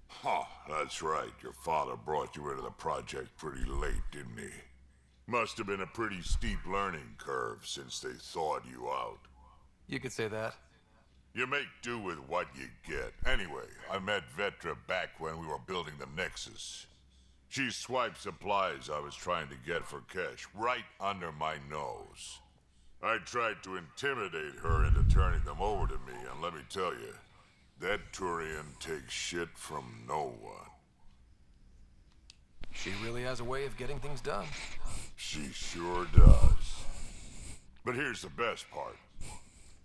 Speaker 5: Huh, that's right. Your father brought you into the project pretty late, didn't he? Must have been a pretty steep learning curve since they thawed you out.
Speaker 7: You could say that.
Speaker 5: You make do with what you get. Anyway, I met Vetra back when we were building the Nexus. She swiped supplies I was trying to get for cash right under my nose. I tried to intimidate her into turning them over to me, and let me tell you, that Turian takes shit from no one.
Speaker 7: She really has a way of getting things done.
Speaker 5: She sure does. But here's the best part.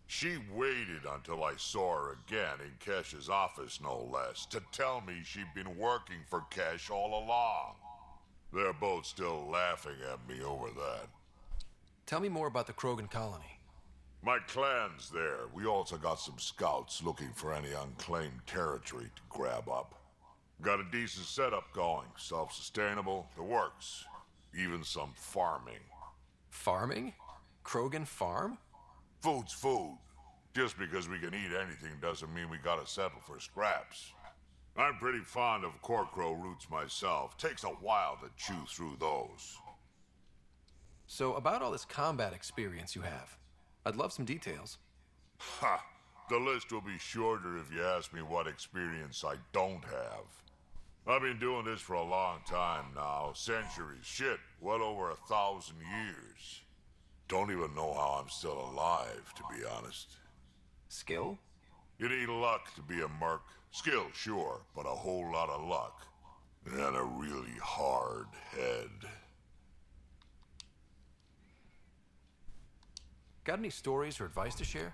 Speaker 5: She waited until I saw her again in Kesh's office, no less, to tell me she'd been working for Kesh all along. They're both still laughing at me over that.
Speaker 7: Tell me more about the Krogan colony.
Speaker 5: My clan's there. We also got some scouts looking for any unclaimed territory to grab up. Got a decent setup going. Self-sustainable. The works. Even some farming.
Speaker 7: Farming? Krogan farm?
Speaker 5: Food's food. Just because we can eat anything doesn't mean we gotta settle for scraps. I'm pretty fond of Corcrow roots myself. Takes a while to chew through those.
Speaker 7: So, about all this combat experience you have, I'd love some details.
Speaker 5: Ha! The list will be shorter if you ask me what experience I don't have. I've been doing this for a long time now. Centuries. Shit, well over 1,000 years. Don't even know how I'm still alive, to be honest.
Speaker 7: Skill?
Speaker 5: You need luck to be a merc. Skill, sure, but a whole lot of luck. And a really hard head.
Speaker 7: Got any stories or advice to share?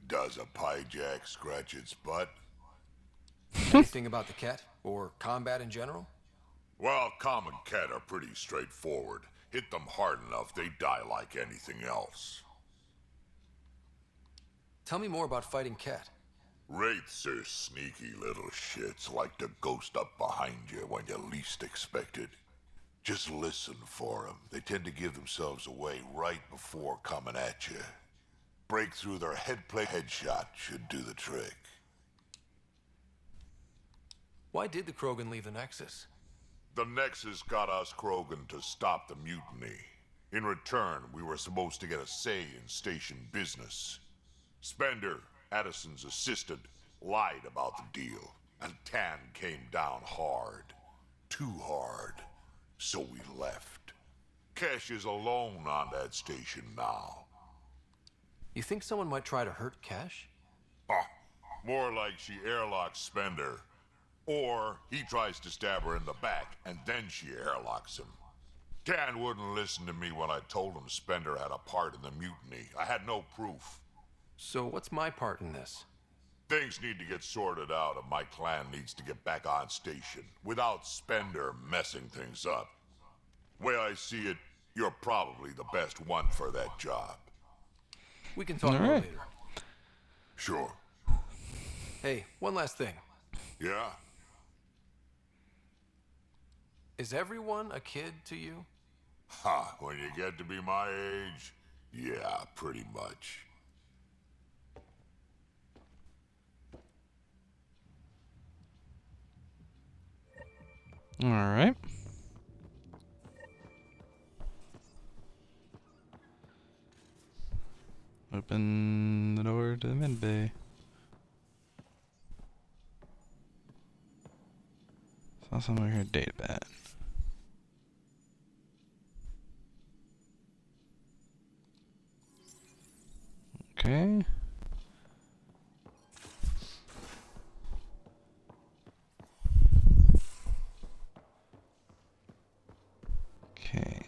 Speaker 5: Does a piejack scratch its butt?
Speaker 7: Anything about the Ket, or combat in general?
Speaker 5: Well, common Ket are pretty straightforward. Hit them hard enough, they die like anything else.
Speaker 7: Tell me more about fighting Ket.
Speaker 5: Wraiths are sneaky little shits, like to ghost up behind you when you least expect it. Just listen for them. They tend to give themselves away right before coming at you. Break through their headplate headshot should do the trick.
Speaker 7: Why did the Krogan leave the Nexus?
Speaker 5: The Nexus got us Krogan to stop the mutiny. In return, we were supposed to get a say in station business. Spender, Addison's assistant, lied about the deal, and Tan came down hard. Too hard. So we left. Kesh is alone on that station now.
Speaker 7: You think someone might try to hurt Kesh?
Speaker 5: More like she airlocks Spender. Or he tries to stab her in the back, and then she airlocks him. Tan wouldn't listen to me when I told him Spender had a part in the mutiny. I had no proof.
Speaker 7: So what's my part in this?
Speaker 5: Things need to get sorted out, and my clan needs to get back on station, without Spender messing things up. Way I see it, you're probably the best one for that job.
Speaker 7: We can talk more later.
Speaker 5: Sure.
Speaker 7: Hey, one last thing.
Speaker 5: Yeah?
Speaker 7: Is everyone a kid to you?
Speaker 5: Ha, when you get to be my age, yeah, pretty much.
Speaker 1: Alright. Open the door to the mid bay. Saw somewhere here, data pad. Okay. Okay.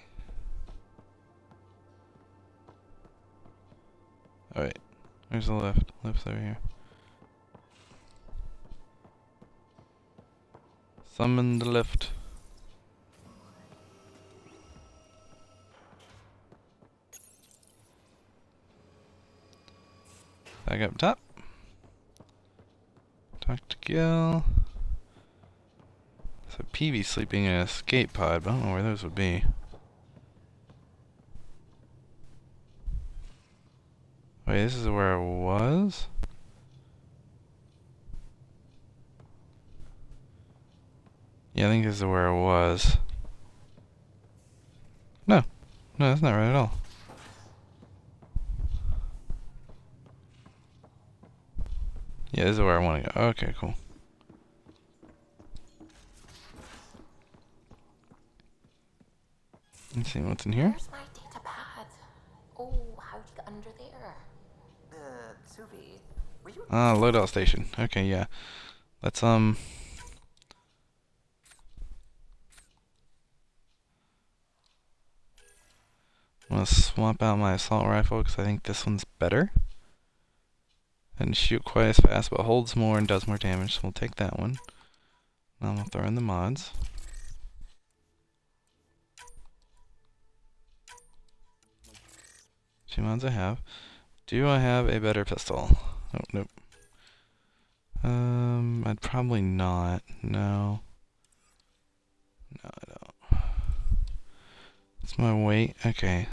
Speaker 1: Oh wait, where's the lift? Lift's over here. Summon the lift. Back up top. Talk to Gil. So Peevy's sleeping in a escape pod, but I don't know where those would be. Wait, this is where I was? Yeah, I think this is where I was. No. No, that's not right at all. Yeah, this is where I want to go. Okay, cool. Let's see what's in here.
Speaker 10: Where's my data pad? Oh, how'd you get under there?
Speaker 15: Suvi, were you...
Speaker 1: Ah, loadout station. Okay, yeah. Let's, I'm gonna swap out my assault rifle because I think this one's better. Doesn't shoot quite as fast, but holds more and does more damage, so we'll take that one. Now I'm gonna throw in the mods. Two mods I have. Do I have a better pistol? Oh, nope. I'd probably not. No. No, I don't. What's my weight? Okay.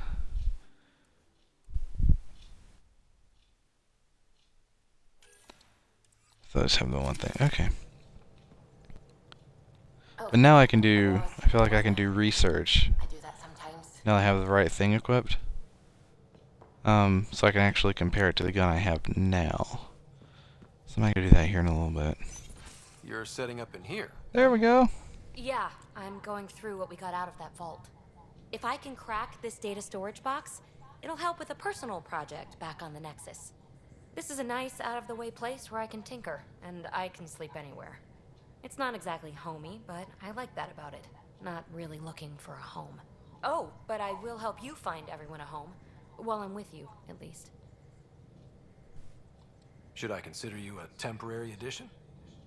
Speaker 1: So I just have the one thing. Okay. But now I can do, I feel like I can do research.
Speaker 10: I do that sometimes.
Speaker 1: Now I have the right thing equipped. So I can actually compare it to the gun I have now. So I'm gonna do that here in a little bit.
Speaker 7: You're setting up in here.
Speaker 1: There we go.
Speaker 10: Yeah, I'm going through what we got out of that vault. If I can crack this data storage box, it'll help with a personal project back on the Nexus. This is a nice, out-of-the-way place where I can tinker, and I can sleep anywhere. It's not exactly homey, but I like that about it. Not really looking for a home. Oh, but I will help you find everyone a home. While I'm with you, at least.
Speaker 7: Should I consider you a temporary addition?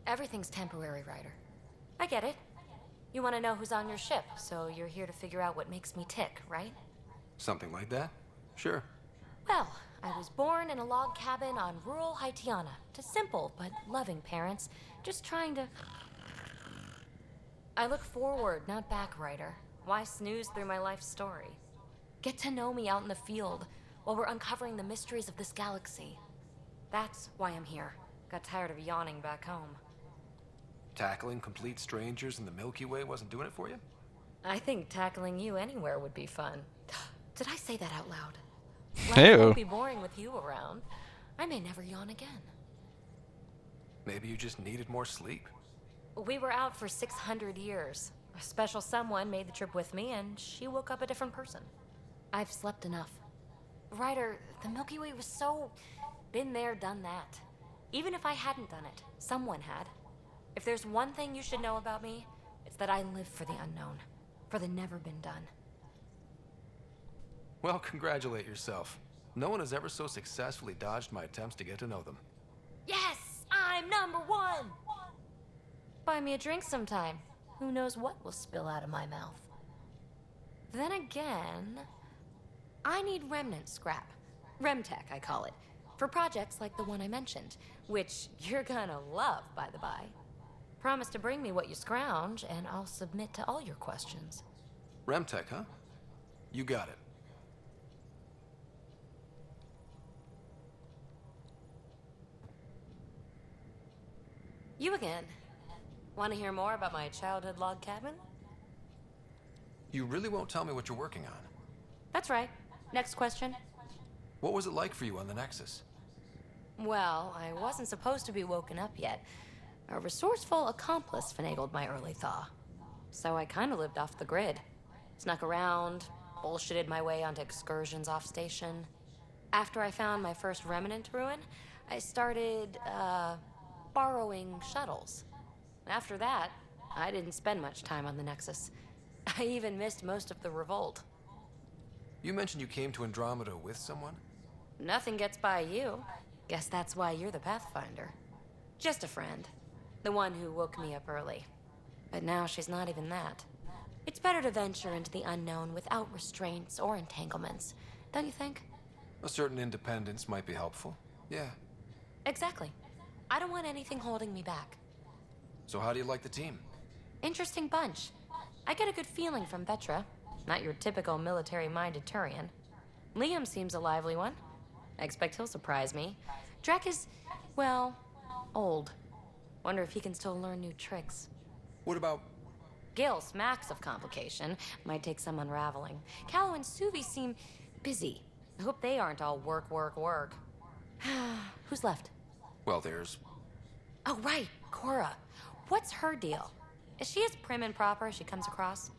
Speaker 10: Everything's temporary, Ryder. I get it. You want to know who's on your ship, so you're here to figure out what makes me tick, right?
Speaker 7: Something like that? Sure.
Speaker 10: Well, I was born in a log cabin on rural Haitiana to simple but loving parents, just trying to... I look forward, not back, Ryder. Why snooze through my life story? Get to know me out in the field while we're uncovering the mysteries of this galaxy. That's why I'm here. Got tired of yawning back home.
Speaker 7: Tackling complete strangers in the Milky Way wasn't doing it for you?
Speaker 10: I think tackling you anywhere would be fun. Did I say that out loud?
Speaker 1: Ew.
Speaker 10: Life won't be boring with you around. I may never yawn again.
Speaker 7: Maybe you just needed more sleep.
Speaker 10: We were out for 600 years. A special someone made the trip with me, and she woke up a different person. I've slept enough. Ryder, the Milky Way was so... been there, done that. Even if I hadn't done it, someone had. If there's one thing you should know about me, it's that I live for the unknown. For the never been done.
Speaker 7: Well, congratulate yourself. No one has ever so successfully dodged my attempts to get to know them.
Speaker 10: Yes! I'm #1! Buy me a drink sometime. Who knows what will spill out of my mouth. Then again... I need remnant scrap. Remtech, I call it. For projects like the one I mentioned. Which you're gonna love, by the by. Promise to bring me what you scrounge, and I'll submit to all your questions.
Speaker 7: Remtech, huh? You got it.
Speaker 10: You again. Want to hear more about my childhood log cabin?
Speaker 7: You really won't tell me what you're working on?
Speaker 10: That's right. Next question.
Speaker 7: What was it like for you on the Nexus?
Speaker 10: Well, I wasn't supposed to be woken up yet. A resourceful accomplice finagled my early thaw. So I kind of lived off the grid. Snuck around, bullshitted my way onto excursions off station. After I found my first remnant ruin, I started, borrowing shuttles. After that, I didn't spend much time on the Nexus. I even missed most of the revolt.
Speaker 7: You mentioned you came to Andromeda with someone?
Speaker 10: Nothing gets by you. Guess that's why you're the Pathfinder. Just a friend. The one who woke me up early. But now she's not even that. It's better to venture into the unknown without restraints or entanglements, don't you think?
Speaker 7: A certain independence might be helpful. Yeah.
Speaker 10: Exactly. I don't want anything holding me back.
Speaker 7: So how do you like the team?
Speaker 10: Interesting bunch. I get a good feeling from Vetra. Not your typical military-minded Turian. Liam seems a lively one. I expect he'll surprise me. Drek is, well, old. Wonder if he can still learn new tricks.
Speaker 7: What about...
Speaker 10: Gil smacks of complication. Might take some unraveling. Callow and Suvi seem busy. I hope they aren't all work, work, work. Who's left?
Speaker 7: Well, there's...
Speaker 10: Oh, right, Cora. What's her deal? Is she as prim and proper as she comes across?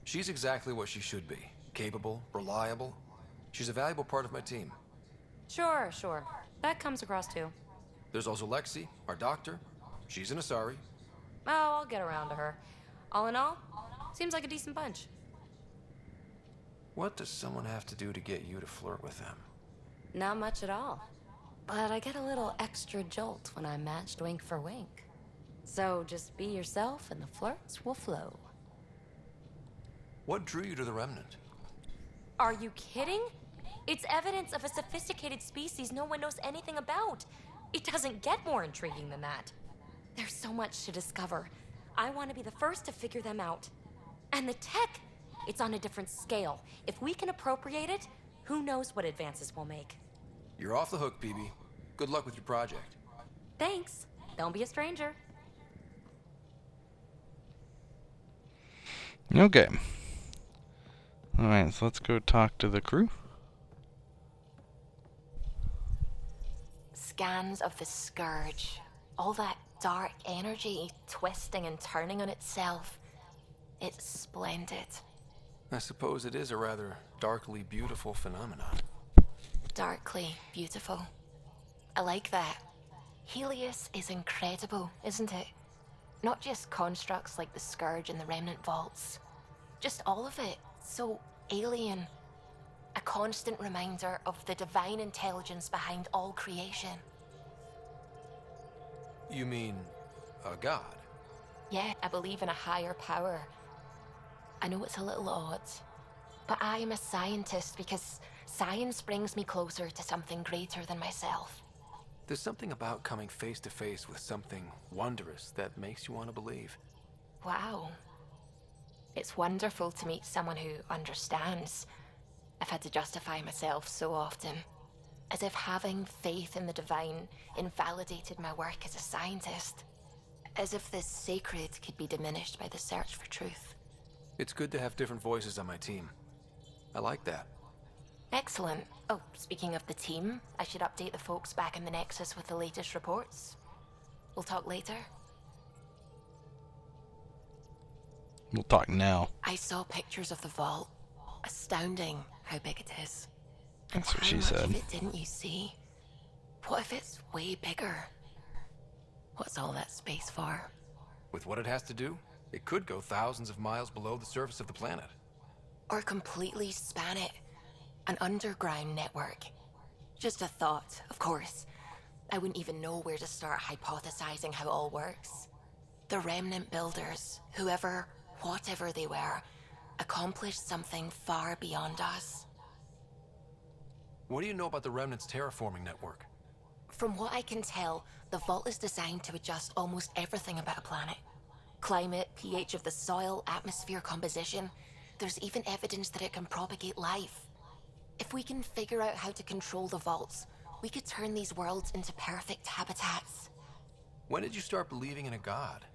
Speaker 7: She's exactly what she should be. Capable, reliable. She's a valuable part of my team.
Speaker 10: Sure. That comes across too.
Speaker 7: There's also Lexi, our doctor. She's an Asari.
Speaker 10: Oh, I'll get around to her. All in all, seems like a decent bunch.
Speaker 7: What does someone have to do to get you to flirt with them?
Speaker 10: Not much at all. But I get a little extra jolt when I'm matched wink for wink. So just be yourself and the flirts will flow.
Speaker 7: What drew you to the Remnant?
Speaker 10: Are you kidding? It's evidence of a sophisticated species no one knows anything about. It doesn't get more intriguing than that. There's so much to discover. I want to be the first to figure them out. And the tech, it's on a different scale. If we can appropriate it, who knows what advances we'll make.
Speaker 7: You're off the hook, PB. Good luck with your project.
Speaker 10: Thanks. Don't be a stranger.
Speaker 1: Okay. Alright, so let's go talk to the crew.
Speaker 16: Scans of the Scourge. All that dark energy twisting and turning on itself. It's splendid.
Speaker 7: I suppose it is a rather darkly beautiful phenomenon.
Speaker 16: Darkly beautiful. I like that. Helios is incredible, isn't it? Not just constructs like the Scourge and the Remnant Vaults. Just all of it. So alien. A constant reminder of the divine intelligence behind all creation.
Speaker 7: You mean a god?
Speaker 16: Yeah, I believe in a higher power. I know it's a little odd, but I am a scientist because science brings me closer to something greater than myself.
Speaker 7: There's something about coming face to face with something wondrous that makes you want to believe.
Speaker 16: Wow. It's wonderful to meet someone who understands. I've had to justify myself so often. As if having faith in the divine invalidated my work as a scientist. As if the sacred could be diminished by the search for truth.
Speaker 7: It's good to have different voices on my team. I like that.
Speaker 16: Excellent. Oh, speaking of the team, I should update the folks back in the Nexus with the latest reports. We'll talk later.
Speaker 1: We'll talk now.
Speaker 16: I saw pictures of the vault. Astounding how big it is.
Speaker 1: That's what she
Speaker 16: How much
Speaker 1: said.
Speaker 16: of it didn't you see? What if it's way bigger? What's all that space for?
Speaker 7: With what it has to do, it could go thousands of miles below the surface of the planet.
Speaker 16: Or completely span it. An underground network. Just a thought, of course. I wouldn't even know where to start hypothesizing how it all works. The Remnant builders, whoever, whatever they were, accomplished something far beyond us.
Speaker 7: What do you know about the Remnant's terraforming network?
Speaker 16: From what I can tell, the vault is designed to adjust almost everything about a planet. Climate, pH of the soil, atmosphere composition. There's even evidence that it can propagate life. If we can figure out how to control the vaults, we could turn these worlds into perfect habitats.
Speaker 7: When did you start believing in a god?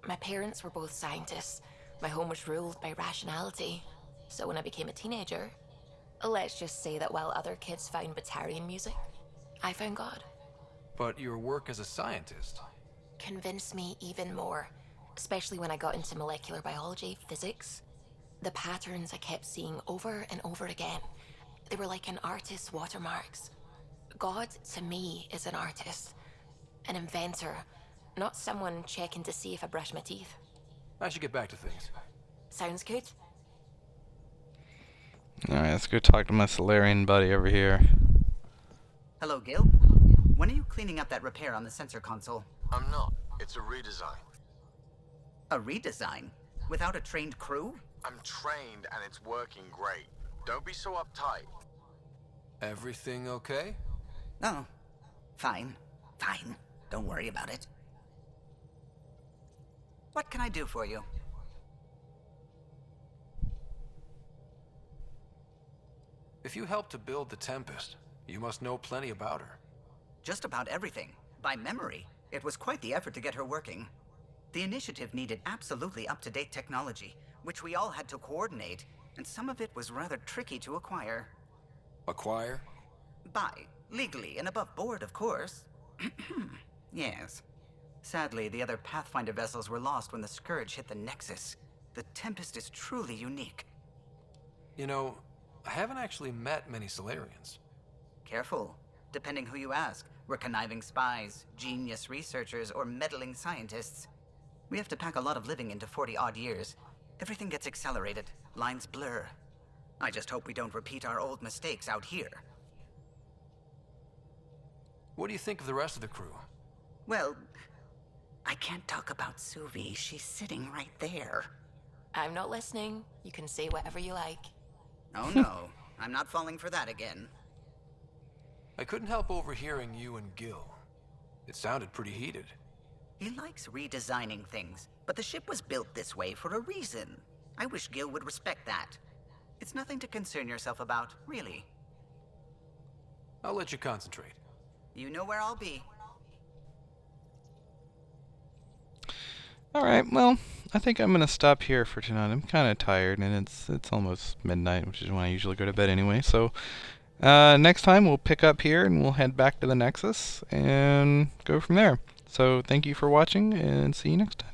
Speaker 16: My parents were both scientists. My home was ruled by rationality. So when I became a teenager, let's just say that while other kids found Batarian music, I found God.
Speaker 7: But your work as a scientist...
Speaker 16: Convinced me even more, especially when I got into molecular biology, physics. The patterns I kept seeing over and over again, they were like an artist's watermarks. God, to me, is an artist, an inventor, not someone checking to see if I brush my teeth.
Speaker 7: I should get back to things.
Speaker 16: Sounds good.
Speaker 1: Alright, let's go talk to my Solarian buddy over here.
Speaker 15: Hello, Gil. When are you cleaning up that repair on the sensor console?
Speaker 3: I'm not. It's a redesign.
Speaker 15: A redesign? Without a trained crew?
Speaker 3: I'm trained and it's working great. Don't be so uptight.
Speaker 7: Everything okay?
Speaker 15: Oh, fine. Fine. Don't worry about it. What can I do for you?
Speaker 7: If you helped to build the Tempest, you must know plenty about her.
Speaker 15: Just about everything. By memory. It was quite the effort to get her working. The initiative needed absolutely up-to-date technology, which we all had to coordinate, and some of it was rather tricky to acquire.
Speaker 7: Acquire?
Speaker 15: Buy. Legally and above board, of course. Yes. Sadly, the other Pathfinder vessels were lost when the Scourge hit the Nexus. The Tempest is truly unique.
Speaker 7: You know, I haven't actually met many Solarians.
Speaker 15: Careful. Depending who you ask, we're conniving spies, genius researchers, or meddling scientists. We have to pack a lot of living into 40-odd years. Everything gets accelerated. Lines blur. I just hope we don't repeat our old mistakes out here.
Speaker 7: What do you think of the rest of the crew?
Speaker 15: Well, I can't talk about Suvi. She's sitting right there.
Speaker 16: I'm not listening. You can say whatever you like.
Speaker 15: Oh no, I'm not falling for that again.
Speaker 7: I couldn't help overhearing you and Gil. It sounded pretty heated.
Speaker 15: He likes redesigning things, but the ship was built this way for a reason. I wish Gil would respect that. It's nothing to concern yourself about, really.
Speaker 7: I'll let you concentrate.
Speaker 15: You know where I'll be.
Speaker 1: Alright, well, I think I'm gonna stop here for tonight. I'm kinda tired, and it's almost midnight, which is when I usually go to bed anyway, so next time we'll pick up here and we'll head back to the Nexus and go from there. So thank you for watching, and see you next time.